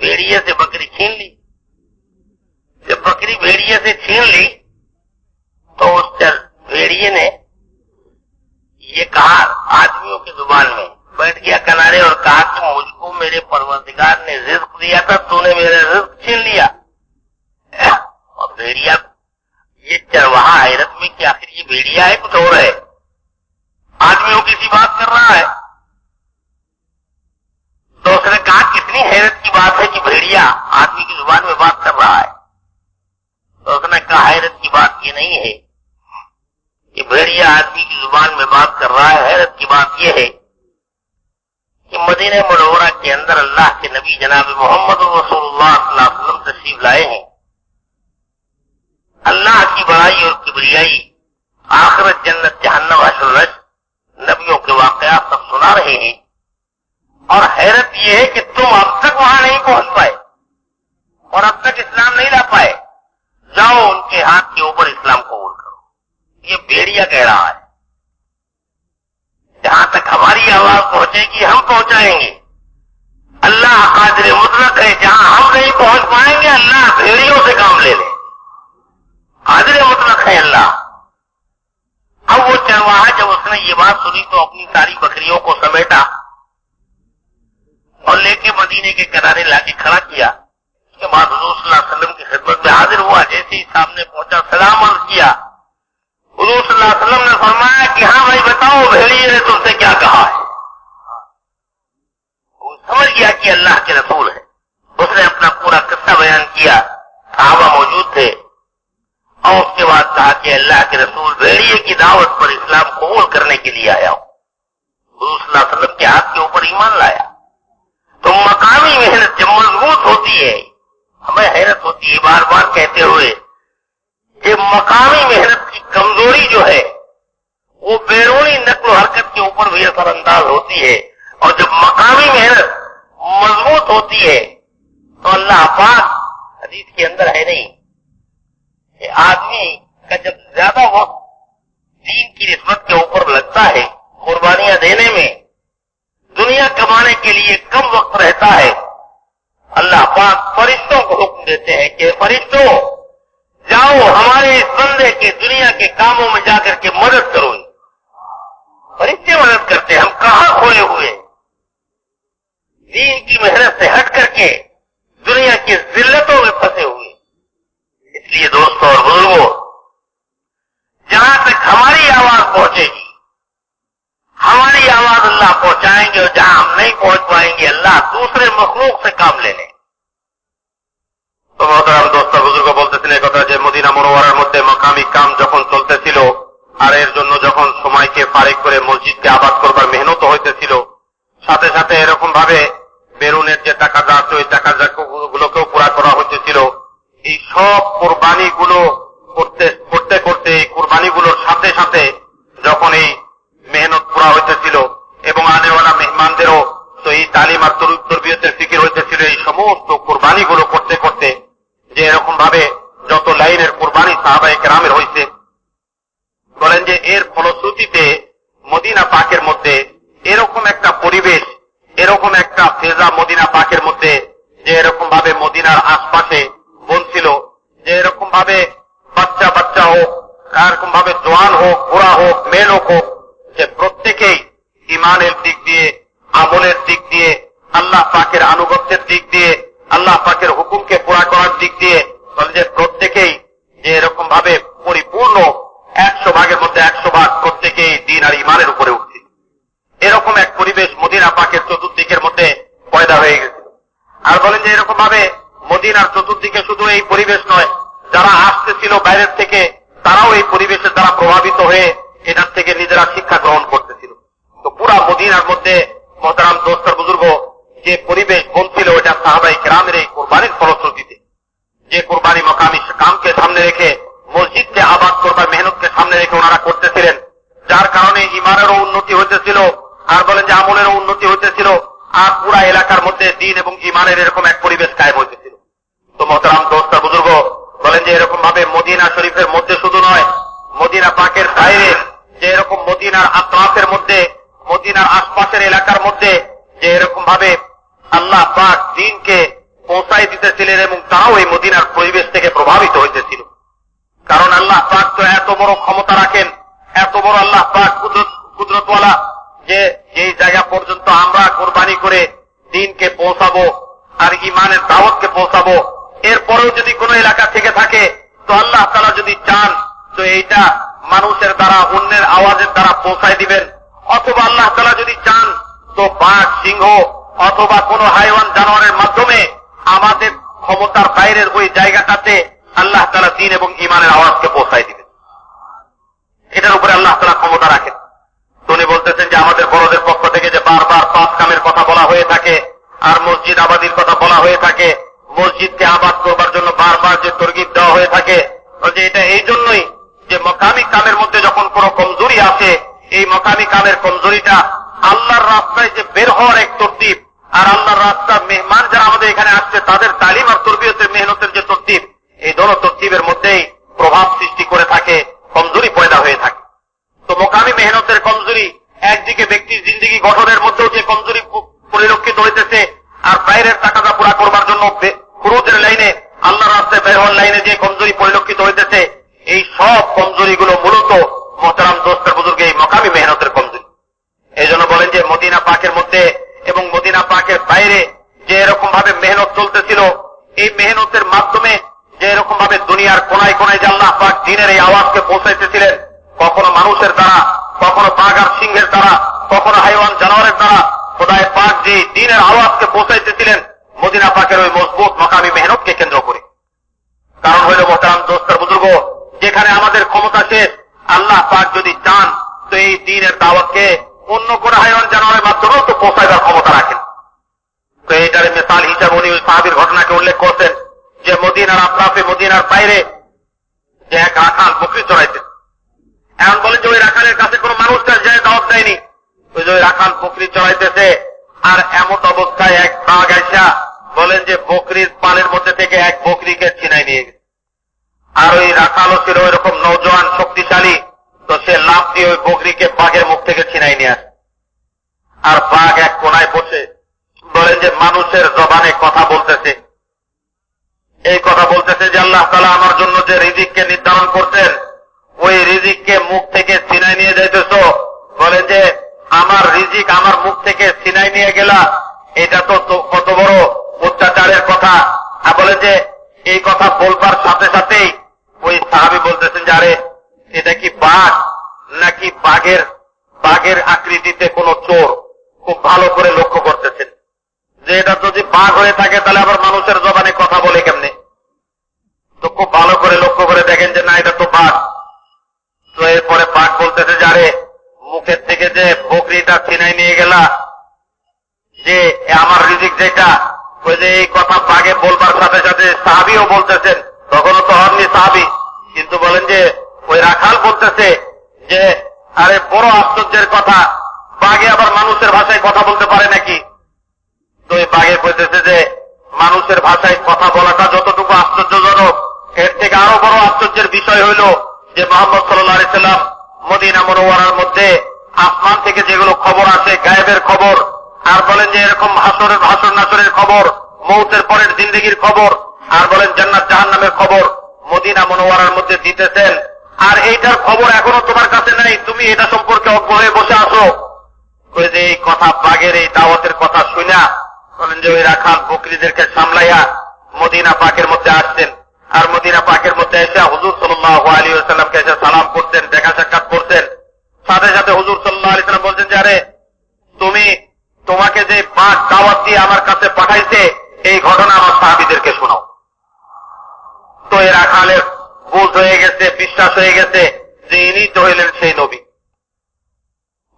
भेड़िए से बकरी छीन ली। जब बकरी भेड़िए से छीन ली तो उस भेड़िए ने ये कहा आदमियों की जुबान में, बैठ गया किनारे और कहा कि मुझको मेरे परवरदिगार ने रिज्क दिया था, तूने मेरा रिज्क छीन लिया। और भेड़िया, ये चरवाहा हैरत में कि आखिर ये भेड़िया है कुछ और है, आदमियों की सी बात कर रहा है। तो उसने कहा कितनी हैरत की बात है कि भेड़िया आदमी की जुबान में बात कर रहा है। तो उसने कहा हैरत की बात ये नहीं है कि भेड़िया आदमी की जुबान में बात कर रहा है, हैरत की बात यह है कि मदीने मुनव्वरा के अंदर अल्लाह के नबी जनाब मोहम्मद रसूलुल्लाह सल्लल्लाहु अलैहि वसल्लम तशरीफ लाए हैं। अल्लाह की बड़ाई और किबरियाई, आखिरत, जन्नत, जहन्नम, हश्र, नश्र, नबियों के वाकयात सब सुना रहे हैं। और हैरत यह है कि तुम अब तक वहां नहीं पहुंच पाए और अब तक इस्लाम नहीं ला पाए, जाओ उनके हाथ के ऊपर इस्लाम कबूल करो। ये भेड़िया कह रहा है, जहां तक हमारी आवाज पहुंचेगी हम पहुंचाएंगे। अल्लाह कादिर मुतलक है, जहां हम नहीं पहुंच पाएंगे अल्लाह भेड़ियों से काम ले ले, कादिर मुतलक है अल्लाह। अब वो चरवाहा जब उसने ये बात सुनी तो अपनी सारी बकरियों को समेटा और लेके मदीने के किनारे लाके खड़ा किया। उसके बाद हुजूर सल्लल्लाहु अलैहि वसल्लम की खिदमत में हाजिर हुआ। जैसे ही सामने पहुंचा सलाम अर्ज किया, हुजूर सल्लल्लाहु अलैहि वसल्लम ने फरमाया कि हाँ भाई बताओ भेड़िए ने तुमसे क्या कहा है। वो समझ गया कि अल्लाह के रसूल है। उसने अपना पूरा किस्सा बयान किया, सहाबा मौजूद थे, और उसके बाद कहा कि अल्लाह के रसूल भेड़िए की दावत पर इस्लाम कबूल करने के लिए आया हूं। हुजूर सल्लल्लाहु अलैहि वसल्लम के हाथ के ऊपर ईमान लाया। तो मकामी मेहनत जब मजबूत होती है, हमें हैरत होती है बार बार कहते हुए कि मकामी मेहनत की कमजोरी जो है वो बैरूनी नक्ल हरकत के ऊपर भी असरअंदाज होती है। और जब मकामी मेहनत मजबूत होती है तो अल्लाह पाक, हदीस के अंदर है नहीं कि आदमी का जब ज्यादा वक्त दीन की निस्बत के ऊपर लगता है, कुर्बानियां देने में, दुनिया कमाने के लिए कम वक्त रहता है, अल्लाह पाक फरिश्तों को हुक्म देते हैं कि फरिश्तों जाओ हमारे इस बंदे के दुनिया के कामों में जाकर के मदद करो। फरिश्ते मदद करते, हम कहां खोए हुए, दीन की मेहनत से हट करके दुनिया की जिल्लतों में फंसे हुए। इसलिए दोस्तों और बुजुर्गों, जहां तक हमारी आवाज पहुंचेगी, हमारी आवाज अल्लाह पहुंचाएंगे, और जहां हम नहीं पहुंच पाएंगे अल्लाह दूसरे मखलूक से काम ले लें। तो मोहतरम दोस्त बुजुर्ग বলতেছিলেন কথা যে মদিনা মুনওয়ারার মধ্যে মাকামি কাম যখন চলতেছিল আর এর জন্য যখন সময়কে ফারিক করে মসজিদকে আবাদ করবার মেহনত হইতেছিল, সাথে সাথে এরকম ভাবে বেরুনের যে টাকা আছে ওই টাকা গুলোকেও পুরা করা হইতেছিল। এই সব কুরবানিগুলো করতে করতে করতে এই কুরবানিগুলোর সাথে সাথে যখন এই মেহনত পুরা হইতেছিল এবং আনেওয়ালা মেহমানদেরও তো এই তালিম আর তরবিয়তের ফিকির হইতেছিল, এই সমস্ত কুরবানিগুলো করতে করতে যে এরকম ভাবে যত লাইনের কুরবানি সাহাবায়ে কেরামের হইছে, বলেন যে এর ফলশ্রুতিতে মদিনা পাকের মধ্যে এরকম একটা পরিবেশ, এরকম একটা ফেজা মদিনা পাকের মধ্যে যে এরকম ভাবে মদিনার আশপাশে বনছিল, যে এরকম ভাবে বাচ্চা এরকম ভাবে জোয়ান হোক, বুড়া হোক, মেয়ে লোক হোক, যে প্রত্যেকেই ইমানের দিক দিয়ে, আমলের দিক দিয়ে, আল্লাহ পাকের আনুগত্যের দিক দিয়ে, আল্লাহ পাকের হুকুমকে পুরা করার দিক দিয়ে, যে প্রত্যেকেই যে এরকম ভাবে পরিপূর্ণ 100 ভাগের মধ্যে 100 ভাগ প্রত্যেকেই দিন আর ইমানের উপরে উঠছে। এরকম এক পরিবেশ মদিনা পাকের চতুর্দিকের মধ্যে পয়দা হয়ে গেছে। আর বলেন যে এরকম ভাবে মদিনার চতুর্দিকে শুধু এই পরিবেশ নয়, যারা আসতেছিল বাইরের থেকে তারাও এই পরিবেশের দ্বারা প্রভাবিত হয়ে এটার থেকে নিজেরা শিক্ষা গ্রহণ করতেছিল। তো পুরা মদিনার মধ্যে মোহতারাম দোস্তর বুজুর্গ যে পরিবেশ বনছিল ওটা সাহাবায়ে কেরামের এই কোরবানির ফলশ্রুতিতে, যে কোরবানি মকামি কামকে সামনে রেখে, মসজিদকে আবাদ করবার মেহনতকে সামনে রেখে ওনারা করতেছিলেন, যার কারণে ইমানেরও উন্নতি হইতেছিল, আর বলেন যে আমলেরও উন্নতি হইতেছিল, আর পুরা এলাকার মধ্যে দিন এবং ইমানের এরকম এক পরিবেশ কায়েম হইতেছিল। তো মোহতারাম দোস্তর বুজুর্গ বলেন যে এরকম ভাবে মদিনা শরীফের মধ্যে শুধু নয়, মদিনা পাকের বাইরে যে এরকম মদিনার আত্রাফের মধ্যে, মদিনার আশপাশের এলাকার মধ্যে যে এরকম ভাবে আল্লাহ পাক দ্বীনকে পৌঁছায় দিতেছিলেন এবং তারাও এই মদিনার পরিবেশ থেকে প্রভাবিত হইতেছিল। কারণ আল্লাহ পাক তো এত বড় ক্ষমতা রাখেন, এত বড় আল্লাহ পাক কুদরতওয়ালা, যে যেই জায়গা পর্যন্ত আমরা কোরবানি করে দ্বীনকে পৌঁছাবো আর ইমানের দাওয়াতকে পৌঁছাবো, এরপরেও যদি কোনো এলাকা থেকে থাকে তো আল্লাহ তাআলা যদি চান তো এইটা মানুষের দ্বারা, অন্যের আওয়াজের দ্বারা পৌঁছায় দিবেন, অথবা আল্লাহ তাআলা যদি চান তো বাঘ, সিংহ অথবা কোনো হাইওয়ান জানোয়ারের মাধ্যমে আমাদের ক্ষমতার বাইরের ওই জায়গাটাতে আল্লাহ তাআলা দ্বীন এবং ইমানের আওয়াজকে পৌঁছায় দিবেন। এটার উপরে আল্লাহ তাআলা ক্ষমতা রাখেন। উনি বলতেছেন যে আমাদের বড়দের পক্ষ থেকে যে বারবার 5 কামের কথা বলা হয়ে থাকে আর মসজিদ আবাদির কথা বলা হয়ে থাকে, মসজিদকে আবাদ করবার জন্য বারবার যে তরগিব দেওয়া হয়ে থাকে, যে এটা এই জন্যই যে মকামি কামের মধ্যে যখন কোনো কমজোরি আসে, এই মকামি কামের কমজোরিটা আল্লাহর রাস্তায় যে বের হওয়ার এক তরতিব, আর আল্লাহর রাস্তার মেহমান যারা আমাদের এখানে আসছে তাদের তালিম আর তরবিয়তের মেহনতের যে তরতিব, এই দোনো তরতিবের মধ্যেই প্রভাব সৃষ্টি করে থাকে, কমজোরি পয়দা হয়ে থাকে। তো মোকামি মেহনতের কমজোরি একদিকে ব্যক্তির জিন্দেগি গঠনের মধ্যেও যে কমজোরি পরিলক্ষিত হইতেছে, আর বাইরের টাকাটা পুরা করবার জন্য খুরুজের লাইনে, আল্লাহর রাস্তায় বের হওয়ার লাইনে যে কমজোরি পরিলক্ষিত হইতেছে, এই সব কমজোরিগুলো মূলত মোহতারাম দোস্তের বুজুর্গে এই মোকামি মেহনতের কমজোরি। এই জন্য বলেন যে মদিনা পাকের মধ্যে এবং মদিনা পাকের বাইরে যে এরকম ভাবে মেহনত চলতেছিল, এই মেহনতের মাধ্যমে যে এরকম ভাবে দুনিয়ার কোনায় কোনায় যে আল্লাহ পাক দ্বীনের এই আওয়াজকে পৌঁছাইতেছিলেন, কখনো মানুষের দ্বারা, কখনো বাঘ আর সিংহের দ্বারা, কখনো হাইওয়ান জানোয়ারের দ্বারা, খোদায়ে পাক যে দ্বীনের আওয়াজকে পৌঁছাইতেছিলেন মদিনা পাকের ওই মজবুত মকামি মেহনতকে কেন্দ্র করে। কারণ হইল মোহতারাম দোস্তের বুজুর্গ, যেখানে আমাদের ক্ষমতা শেষ, আল্লাহ পাক যদি চান তো এই দ্বীনের দাওয়াতকে অন্য কোন হাইওয়ান জানোয়ারের মাধ্যমেও তো পৌঁছাইবার ক্ষমতা রাখেন। তো এইটার মিসাল হিসাবে উনি ওই সাহাবীর ঘটনাকে উল্লেখ করছেন যে মদিনার আত্রাফে, মদিনার বাইরে যে এক রাখাল বকরি চড়াইতেন। এখন বলেন যে ওই রাখালের কাছে কোনো মানুষ তার যায় দাওয়াত দেয়নি, ওই যে ওই রাখাল বকরি চড়াইতেছে, আর এমন অবস্থায় এক বাঘ আইসা বলেন যে বকরির পালের মধ্যে থেকে এক বকরিকে ছিনাই নিয়ে গেছে। আর ওই রাখালও ছিল এরকম নৌজওয়ান, শক্তিশালী, তো সে লাফ দিয়ে ওই বকরিকে বাঘের মুখ থেকে ছিনাই নিয়ে আসে। আর বাঘ এক কোনায় বসে বলেন যে মানুষের জবানে কথা বলতেছে, এই কথা বলতেছে যে আল্লাহ তাআলা আমার জন্য যে রিজিককে নির্ধারণ করতেন, ওই রিজিককে মুখ থেকে ছিনাই নিয়ে যাইতেছ। বলেন যে আমার রিজিক আমার মুখ থেকে ছিনাই নিয়ে গেলা, এটা তো কত বড় অত্যাচারের কথা। আর বলেন যে এই কথা বলবার সাথে সাথেই ওই সাহাবী বলতেছেন যে আরে এটা কি বাঘ নাকি বাঘের আকৃতিতে কোন চোর? খুব ভালো করে লক্ষ্য করতেছেন যে এটা যদি বাঘ হয়ে থাকে তাহলে আবার মানুষের জবানে কথা বলে কেমনে? তো খুব ভালো করে লক্ষ্য করে দেখেন যে না, এটা তো বাঘ। তো এরপরে বাঘ বলতেছে যে আরে মুখের থেকে যে বকরিটা ছিনাই নিয়ে গেলা, যে আমার রিজিক যেটা, ওই যে এই কথা বাঘে বলবার সাথে সাথে সাহাবীও বলতেছেন, তখনও তো হননি সাহাবী, কিন্তু বলেন যে ওই রাখাল বলতেছে যে আরে বড় আশ্চর্যের কথা, বাঘে আবার মানুষের ভাষায় কথা বলতে পারে নাকি? তো এই বাঘে বলতেছে যে মানুষের ভাষায় কথা বলাটা যতটুকু আশ্চর্যজনক, এর থেকে আরো বড় আশ্চর্যের বিষয় হইল যে মুহাম্মদ সাল্লাল্লাহু আলাইহি সাল্লাম মদিনা মুনাওয়ারার মধ্যে আসমান থেকে যেগুলো খবর আসে, গায়েবের খবর, আর বলেন যে এরকম হাসর নাসরের খবর, মৌতের পরের জিন্দেগির খবর, আর বলেন জান্নাত জাহান্নামের খবর মদিনা মুনাওয়ারার মধ্যে দিতেছেন। আর এইটার খবর এখনো তোমার কাছে নাই, তুমি এটা সম্পর্কে অজ্ঞ হয়ে বসে আছো। ওই যে এই কথা বাগের এই দাওয়াতের কথা শুনা বলেন যে ওই রাখাল বকরিদেরকে সামলাইয়া মদিনা পাকের মধ্যে আসছেন। আর মদিনা পাকের মধ্যে এসে হুজুর সাল্লাল্লাহু আলাইহি ওয়াসাল্লামকে এসে সালাম করতেন, দেখা সাক্ষাৎ করতেন। সাথে সাথে হুজুর সাল্লাল্লাহু আলাইহি ওয়াসাল্লাম বলছেন যে আরে তোমাকে যে পাক দাওয়াত দিয়ে আমার কাছে পাঠাইছে এই ঘটনা আমার সাহাবীদেরকে শোনাও। তো এ রাখালের বুঝ হয়ে গেছে, বিশ্বাস হয়ে গেছে যে ইনি তো হইলেন সেই নবী।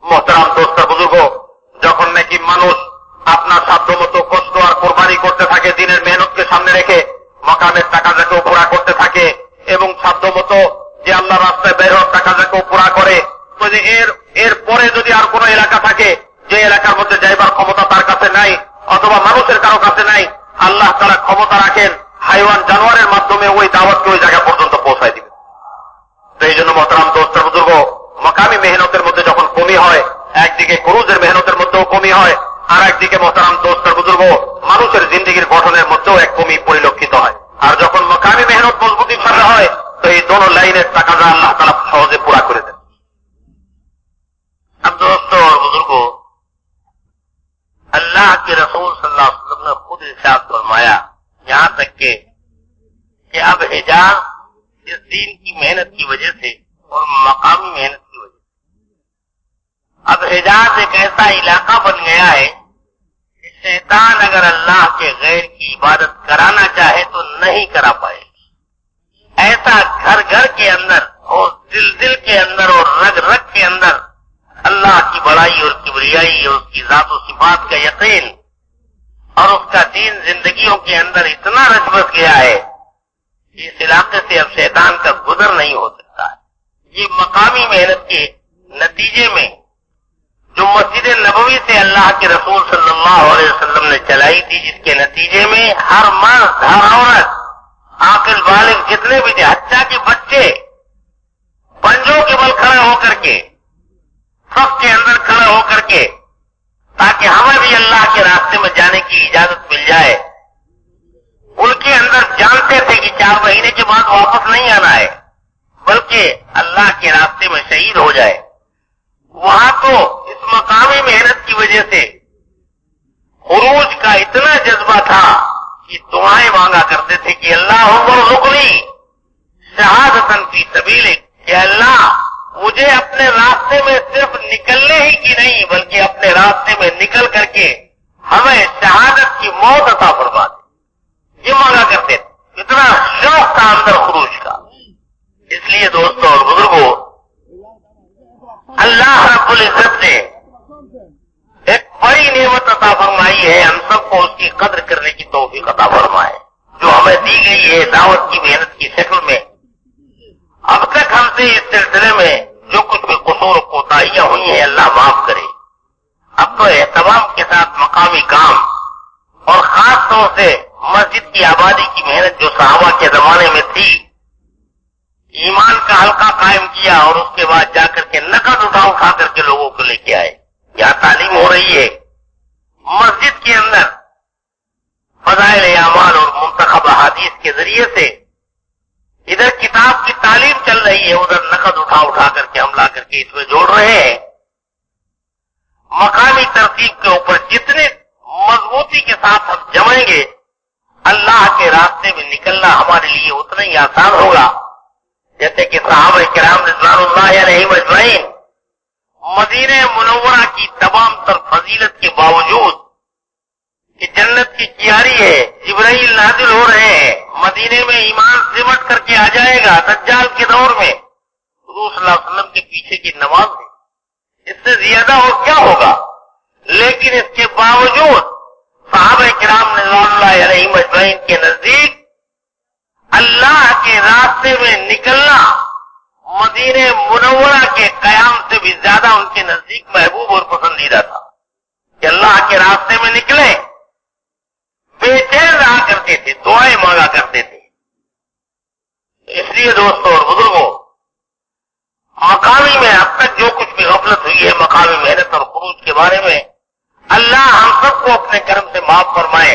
মোহতারাম দোস্ত বুজুর্গ, যখন নাকি মানুষ আপনার সাধ্য মতো কষ্ট আর কোরবানি করতে থাকে, দিনের মেহনতকে সামনে রেখে মকামের টাকাটাকেও পুরা করতে থাকে এবং সাধ্য মতো যে আল্লাহ রাস্তায় বের হওয়ার টাকাটাকেও পুরা করে, তো যে এর পরে যদি আর কোন এলাকা থাকে যে এলাকার মধ্যে যাইবার ক্ষমতা তার কাছে নাই অথবা মানুষের কারো কাছে নাই, আল্লাহ তাআলা ক্ষমতা রাখেন হাইওয়ান জানোয়ারের মাধ্যমে ওই দাওয়াতকে ওই জায়গা পর্যন্ত পৌঁছায় দিবে। তো এই জন্য মোহতারাম দোস্ত বুজুর্গ, মকামি মেহনতের মধ্যে যখন কমি হয়, একদিকে কুরুজের মেহনতের মধ্যেও কমি হয়, আর একদিকে মোহতারাম দোস্ত বুজুর্গ মানুষের জিন্দেগির গঠনের মধ্যেও এক কমি পরিলক্ষিত হয়। আর যখন মকামি মেহনত মজবুতি ভাবে হয় তো এই দোনো লাইনের টাকাটা আল্লাহ তাআলা সহজে পুরা করে দেন। अब दोस्तों और बुजुर्गों, अल्लाह के रसूल सल्लल्लाहु अलैहि वसल्लम ने खुद इरशाद फरमाया, यहाँ तक कि अब हिजाज इस दीन की मेहनत की वजह से और मकामी मेहनत की वजह से, अब हिजाज एक ऐसा इलाका बन गया है कि शैतान अगर अल्लाह के गैर की इबादत कराना चाहे तो नहीं करा पाए। ऐसा घर घर के अंदर और दिल दिल के अंदर और रग रग के अंदर अल्लाह की बड़ाई और किबरियाई और उसकी जात और सिफात का यकीन और उसका दीन जिंदगियों के अंदर इतना रच बस गया है कि इस इलाके से अब शैतान का गुजर नहीं हो सकता है। ये मकामी मेहनत के नतीजे में जो मस्जिद नबवी से अल्लाह के रसूल सल्लल्लाहु अलैहि वसल्लम ने चलाई थी, जिसके नतीजे में हर मर्द हर औरत आकिल बालिग जितने भी थे, हत्या के बच्चे पंजों के बल खड़े होकर के सबके अंदर खड़ा होकर के, ताकि हमें भी अल्लाह के रास्ते में जाने की इजाजत मिल जाए, उनके अंदर जानते थे कि 4 महीने के बाद वापस नहीं आना है बल्कि अल्लाह के रास्ते में शहीद हो जाए। वहां तो इस मकामी मेहनत की वजह से खुरूज का इतना जज्बा था कि दुआएं मांगा करते थे कि अल्लाहुम्मा रुज़ुक़नी शहादतन फी सबीलिक, कि अल्लाह मुझे अपने रास्ते में सिर्फ निकलने ही की नहीं बल्कि अपने रास्ते में निकल करके हमें शहादत की मौत अता फरमा दे, ये मांगा करते थे। इतना शौक था अंदर खुरूज का। इसलिए दोस्तों और बुजुर्गों, अल्लाह रब्बुल इज्जत ने एक बड़ी नेमत अता फरमाई है, हम सबको उसकी कद्र करने की तौफीक अता फरमाए जो हमें दी गई है दावत की मेहनत की शक्ल में। अब तक हमसे इस सिलसिले में जो कुछ भी कसूर कोताहियां हुई हैं अल्लाह माफ करे। अब तो एहतमाम के साथ मकामी काम और खास तौर से मस्जिद की आबादी की मेहनत जो सहाबा के जमाने में थी, ईमान का हल्का कायम किया और उसके बाद जाकर के नकद उठा करके लोगों को लेके आए। यहाँ तालीम हो रही है मस्जिद के अंदर फज़ाइल अमाल और मुंतखब अहादीस के जरिए से, इधर किताब की तालीम चल रही है, उधर नकद उठा करके हम ला करके इसमें जोड़ रहे हैं। मकामी तरतीब के ऊपर जितने मजबूती के साथ हम जमेंगे अल्लाह के रास्ते में निकलना हमारे लिए उतना ही आसान होगा। जैसे कि सहाबा किराम रिज़वानुल्लाहि अलैहिम अजमईन मदीने मुनव्वरा की तमाम तर फजीलत के बावजूद कि जन्नत की कियारी है, जिब्राइल नाजिल हो रहे हैं, मदीने में ईमान सिमट करके आ जाएगा दज्जाल के दौर में, हुज़ूर सल्लल्लाहु अलैहि वसल्लम के पीछे की नमाज है, इससे ज्यादा और क्या होगा। लेकिन इसके बावजूद सहाबा किराम रिज़वानुल्लाहि अलैहिम अजमईन के नजदीक अल्लाह के रास्ते में निकलना मदीने मुनव्वरा के कयाम से भी ज्यादा उनके नजदीक महबूब और पसंदीदा था कि अल्लाह के रास्ते में निकले, बेचैन रहा करते थे, दुआएं मांगा करते थे। इसलिए दोस्तों और बुजुर्गों, मकामी में अब तक जो कुछ भी गफलत हुई है मकामी मेहनत और खुरूज के बारे में, अल्लाह हम सबको अपने कर्म से माफ फरमाए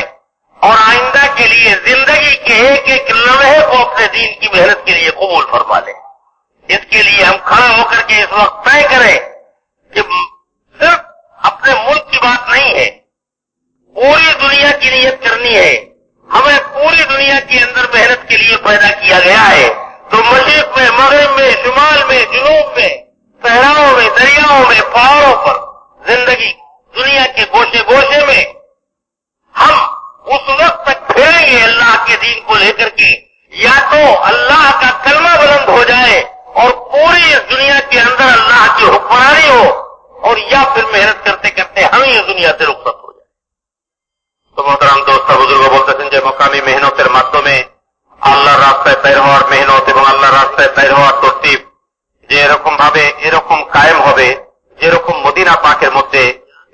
और आइंदा के लिए जिंदगी के एक एक लम्हे को अपने दीन की मेहनत के लिए कबूल फरमा ले। इसके लिए हम खड़े होकर के इस वक्त तय करें कि सिर्फ अपने मुल्क की बात नहीं है, पूरी दुनिया की नियत करनी है। हमें पूरी दुनिया के अंदर मेहनत के लिए पैदा किया गया है। तो मशरिक में, मगरिब में, शुमाल में, जुनूब में, सहराओं में, दरियाओं में, पहाड़ों पर, जिंदगी दुनिया के गोशे गोशे में हम उस वक्त तक फिरेंगे अल्लाह के दीन को लेकर के, या तो अल्लाह का कलमा बुलंद हो जाए और पूरी इस दुनिया के अंदर अल्लाह की हुक्मरानी हो, और या फिर मेहनत करते करते हम इस दुनिया से रुखसत हो जाए। तो मोहतरम दोस्त बुजुर्ग বলতেছেন যে মকামি মেহনতের মাধ্যমে আল্লাহর রাস্তায় বের হওয়ার মেহনত এবং আল্লাহর রাস্তায় বের হওয়ার তরতিব যে এরকম ভাবে এরকম কায়েম হবে, যেরকম মদিনা পাকের মধ্যে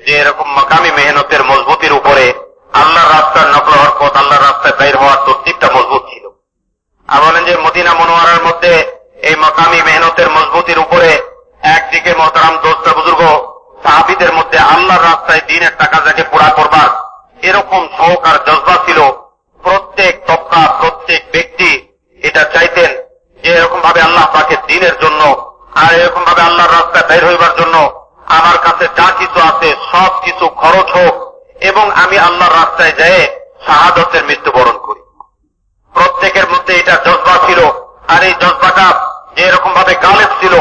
যে এরকম মকামি মেহনতের মজবুতির উপরে আল্লাহর রাস্তার নকল হরকত, আল্লাহর রাস্তায় বের হওয়ার তরতিবটা মজবুত ছিল। আর বলেন যে মদিনা মনোয়ারার মধ্যে এই মকামি মেহনতের মজবুতির উপরে একদিকে মোহতারাম দোস্ত বুজুর্গ সাহাবীদের মধ্যে আল্লাহর রাস্তায় দ্বীনের তাকাজাকে পুরা করবার এরকম শৌক আর জজবা ছিল। প্রত্যেক তবকা, প্রত্যেক ব্যক্তি এটা চাইতেন যে এরকম ভাবে আল্লাহ পাকের দ্বীনের জন্য আর এরকম ভাবে আল্লাহর রাস্তায় বের হইবার জন্য আমার কাছে যা কিছু আছে সব কিছু খরচ হোক এবং আমি আল্লাহর রাস্তায় যেয়ে শাহাদতের মৃত্যুবরণ করি। প্রত্যেকের মধ্যে এটা জজবা ছিল। আর এই জজবাটা যে এরকম ভাবে গালেব ছিল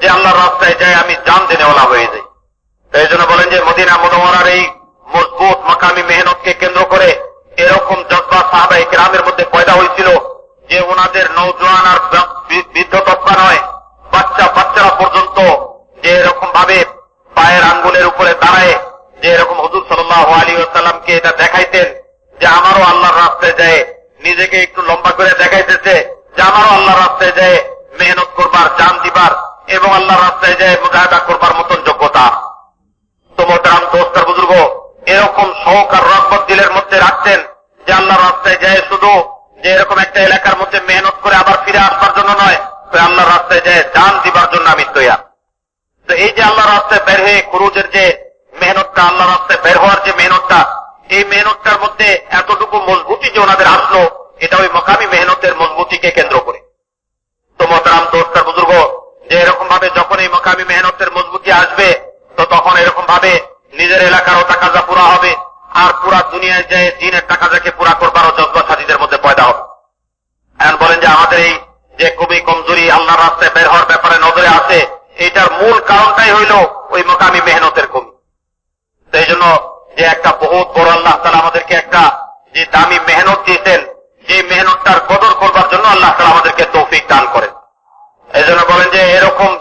যে আল্লাহর রাস্তায় যায় আমি জান দেনেওয়ালা হয়ে যাই। এই জন্য বলেন যে মদিনা মুনাওয়ারার এই মজবুত মাকামি মেহনতকে কেন্দ্র করে এরকম জজবা সাহাবায়ে কেরামের মধ্যে পয়দা হয়েছিল যে ওনাদের নওজোয়ান আর বৃদ্ধ তবকা নয়, বাচ্চারা পর্যন্ত যে এরকম ভাবে পায়ের আঙ্গুলের উপরে দাঁড়ায় যে এরকম হুজুর সাল্লাল্লাহু আলাইহি ওয়াসাল্লামকে এটা দেখাইতেন যে আমারও আল্লাহর রাস্তায় যায়, নিজেকে একটু লম্বা করে দেখাইতেছে যে আমারও আল্লাহর রাস্তায় যায় মেহনত করবার, জান দিবার এবং আল্লাহর রাস্তায় যায় মুজাহিদা করবার মতন যোগ্যতা। তো মোহতারাম দোস্ত আর বুজুর্গ এরকম শৌক আর রগবত দিলের মধ্যে রাখতেন যে আল্লাহর রাস্তায় যায় শুধু যে এরকম একটা এলাকার মধ্যে মেহনত করে আবার ফিরে আসবার জন্য নয়, তো আল্লাহর রাস্তায় যায় জান দিবার জন্য আমি তৈয়ার। তো এই যে আল্লাহর রাস্তায় বের হয়ে খুরুজের যে মেহনতটা, আল্লাহর রাস্তায় বের হওয়ার যে মেহনতটা, এই মেহনতটার মধ্যে এতটুকু মজবুতি যে ওনাদের আসলো এটা ওই মকামি মেহনতের মজবুতিকে কেন্দ্র করে। তো মোহতারাম দোস্ত আর বুজুর্গ যে এরকম ভাবে যখন এই মকামি মেহনতের মজবুতি আসবে তো তখন এরকম ভাবে নিজের এলাকারও তাকাজা পুরা হবে আর পুরা দুনিয়ায় যে দ্বীনের তাকাজাকে পুরা করবারও জজবা সাথীদের মধ্যে পয়দা হবে। এখন বলেন যে আমাদের এই যে খুবই কমজোরি আল্লাহর রাস্তায় বের হওয়ার ব্যাপারে নজরে আছে, এইটার মূল কারণটাই হইল ওই মকামি মেহনতের কমি। তো এই জন্য যে একটা বহুত বড় আল্লাহ তাআলা আমাদেরকে একটা যে দামি মেহনত দিয়েছেন, যে মেহনতটার কদর করবার জন্য আল্লাহ তাআলা আমাদেরকে তৌফিক দান করেন। এই জন্য বলেন যে এরকম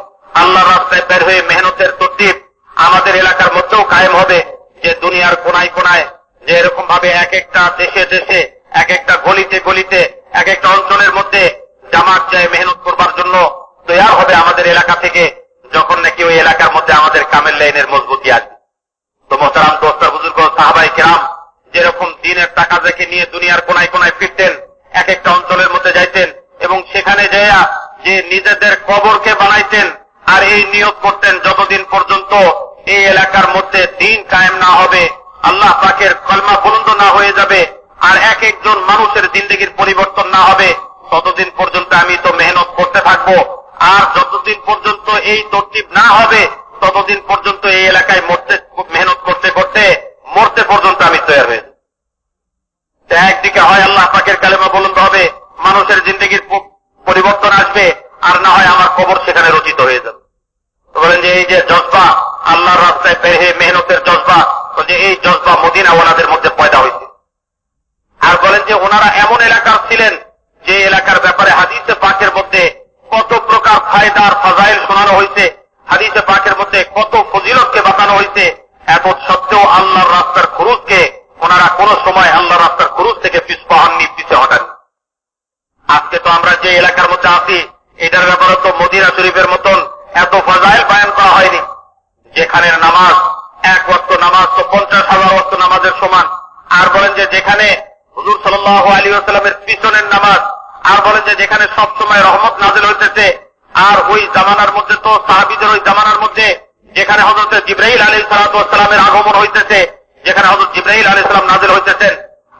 আল্লাহর রাস্তায় বের হয়ে মেহনতের তরতিব আমাদের এলাকার মধ্যেও কায়েম হবে, যে দুনিয়ার কোনায় কোনায় যে এরকম ভাবে এক একটা দেশে দেশে, এক একটা গলিতে গলিতে, এক একটা অঞ্চলের মধ্যে জামাত যায় মেহনত করবার জন্য তৈয়ার হবে আমাদের এলাকা থেকে, যখন নাকি ওই এলাকার মধ্যে আমাদের কামেল লাইনের মজবুতি আসবে। তো মোহতারাম দোস্ত বুজুর্গ সাহাবায়ে কেরাম যেরকম দ্বীনের তাকাজাকে নিয়ে দুনিয়ার কোনায় কোনায় ফিরতেন, এক একটা অঞ্চলের মধ্যে যাইতেন এবং সেখানে যাইয়া যে নিজেদের কবরকে বানাইতেন আর এই নিয়ত করতেন যতদিন পর্যন্ত এই এলাকার মধ্যে দ্বীন কায়েম না হবে, আল্লাহ পাকের কলমা বুলন্দ না হয়ে যাবে আর এক একজন মানুষের জিন্দেগির পরিবর্তন না হবে, ততদিন পর্যন্ত আমি তো মেহনত করতে থাকবো। আর যতদিন পর্যন্ত এই তরতিব না হবে ততদিন পর্যন্ত এই এলাকায় মেহনত করতে করতে মরতে পর্যন্ত আমি তৈরি হয়ে যাব। একদিকে হয় আল্লাহ পাকের কালেমা বুলন্দ হবে, মানুষের জিন্দেগির পরিবর্তন আসবে, আর না হয় আমার কবর সেখানে রচিত হয়ে যাবে। বলেন যে এই যে জজবা আল্লাহর রাস্তায় বের হয়ে মেহনতের জজবা, যে এই জজবা মদিনা ওনাদের মধ্যে পয়দা হয়েছে। আর বলেন যে ওনারা এমন এলাকার ছিলেন যে এলাকার ব্যাপারে হাদিসে পাকের মধ্যে কত প্রকার ফায়দার ফাজাইল শোনানো হয়েছে, হাদিসে পাকের মধ্যে কত ফজিলতকে বাতানো হয়েছে, এত সত্ত্বেও আল্লাহর রাস্তার খুরুজকে ওনারা কোন সময় আল্লাহর রাস্তার খুরুজ থেকে পিছপা হননি, পিছে হটাননি। আজকে তো আমরা যে এলাকার মধ্যে আছি এটার ব্যাপারে তো মদিনা শরীফের মতন এত ফাজাইল বায়ান করা হয়নি, যেখানে নামাজ এক ওয়াক্ত নামাজ তো 50,000 ওয়াক্ত নামাজের সমান। আর বলেন যে যেখানে হুজুর সাল্লাল্লাহু আলাইহি ওয়াসাল্লামের পিছনের নামাজ, আর বলেন যে যেখানে সব সময় রহমত নাযিল হইতেছে। আর ওই জামানার মধ্যে তো সাহাবীদের ওই জামানার মধ্যে যেখানে হযরত জিবরাইল আলাইহিস সালাতু ওয়াস সালামের আগমন হইতেছে, যেখানে হযরত জিবরাইল আলাইহিস সালাম নাযিল হইতেছেন।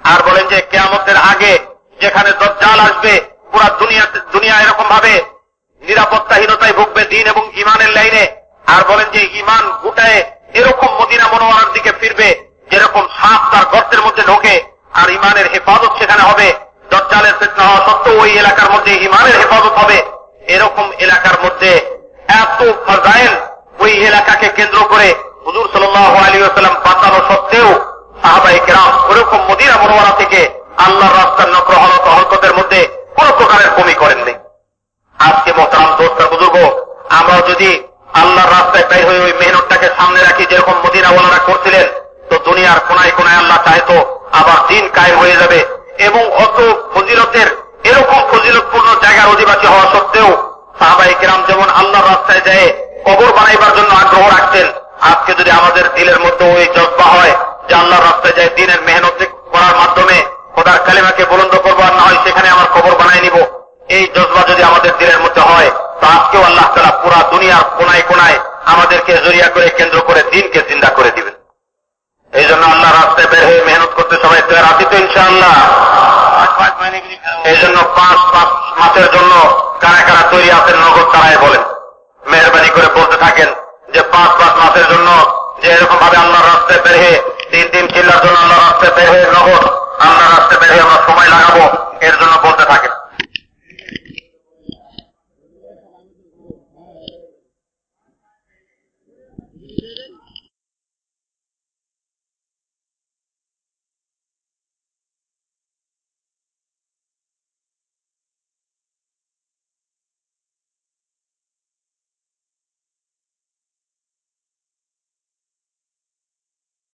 আর বলেন যে কিয়ামতের আগে যেখানে দাজ্জাল আসবে, পুরা দুনিয়া এরকম ভাবে নিরাপত্তাহীনতায় ভুগবে দিন এবং ইমানের লাইনে। আর বলেন যে ইমান গুটায় এরকম মদিনা মুনাওয়ারার দিকে ফিরবে যেরকম সাপ তার গর্তের মধ্যে ঢোকে, আর ইমানের হেফাজত সেখানে হবে। দজ্জালের ফিতনা হওয়া সত্ত্বেও ওই এলাকার মধ্যে ইমানের হেফাজত হবে। এরকম এলাকার মধ্যে এত ফাজাইল ওই এলাকাকে কেন্দ্র করে হুজুর সাল্লাল্লাহু আলাইহি ওয়াসাল্লাম বাঁচানো সত্ত্বেও সাহাবায়ে কেরাম ওরকম মদিনা মুনাওয়ারা থেকে আল্লাহর রাস্তার নকর হরকতের মধ্যে কোন প্রকারের কমি করেননি। আজকে মোহতারাম দোস্ত বুজুর্গ, আমরা যদি আল্লাহর রাস্তায় বের হয়ে ওই মেহনতটাকে সামনে রাখি যেরকম মদিনাওয়ালারা করছিলেন, তো দুনিয়ার কোনায় কোনায় আল্লাহ চাইতো আবার দিন কায়েম হয়ে যাবে। এবং অত ফজিলতের এরকম ফজিলতপূর্ণ জায়গার অধিবাসী হওয়া সত্ত্বেও সাহাবায়ে কেরাম যেমন আল্লাহর রাস্তায় যায় কবর বানাইবার জন্য আগ্রহ রাখতেন, আজকে যদি আমাদের দিলের মধ্যে ওই জজ্বা হয় যে আল্লাহর রাস্তায় যায় দিনের মেহনত করার মাধ্যমে খোদার কালিমাকে বুলন্দ করবো, আর না হয় সেখানে আমার কবর বানাই নিব, এই জজ্বা যদি আমাদের দিলের মধ্যে হয়, তো আজকেও আল্লাহ তাআলা পুরা দুনিয়ার কোনায় কোনায় আমাদেরকে জরিয়া করে কেন্দ্র করে দিনকে জিন্দা করে দিবেন। এই জন্য আল্লাহ রাস্তায় বের হয়ে মেহনত করতে সবাই তৈরি আছি তো ইনশাআল্লাহ। এই জন্য 5 মাসের জন্য কারা কারা তৈরি আছেন নগদ তারাই বলেন, মেহরবানি করে বলতে থাকেন যে 5 মাসের জন্য যে এরকম ভাবে আল্লাহর রাস্তায় বের হয়ে 3 চিল্লার জন্য আল্লাহর রাস্তায়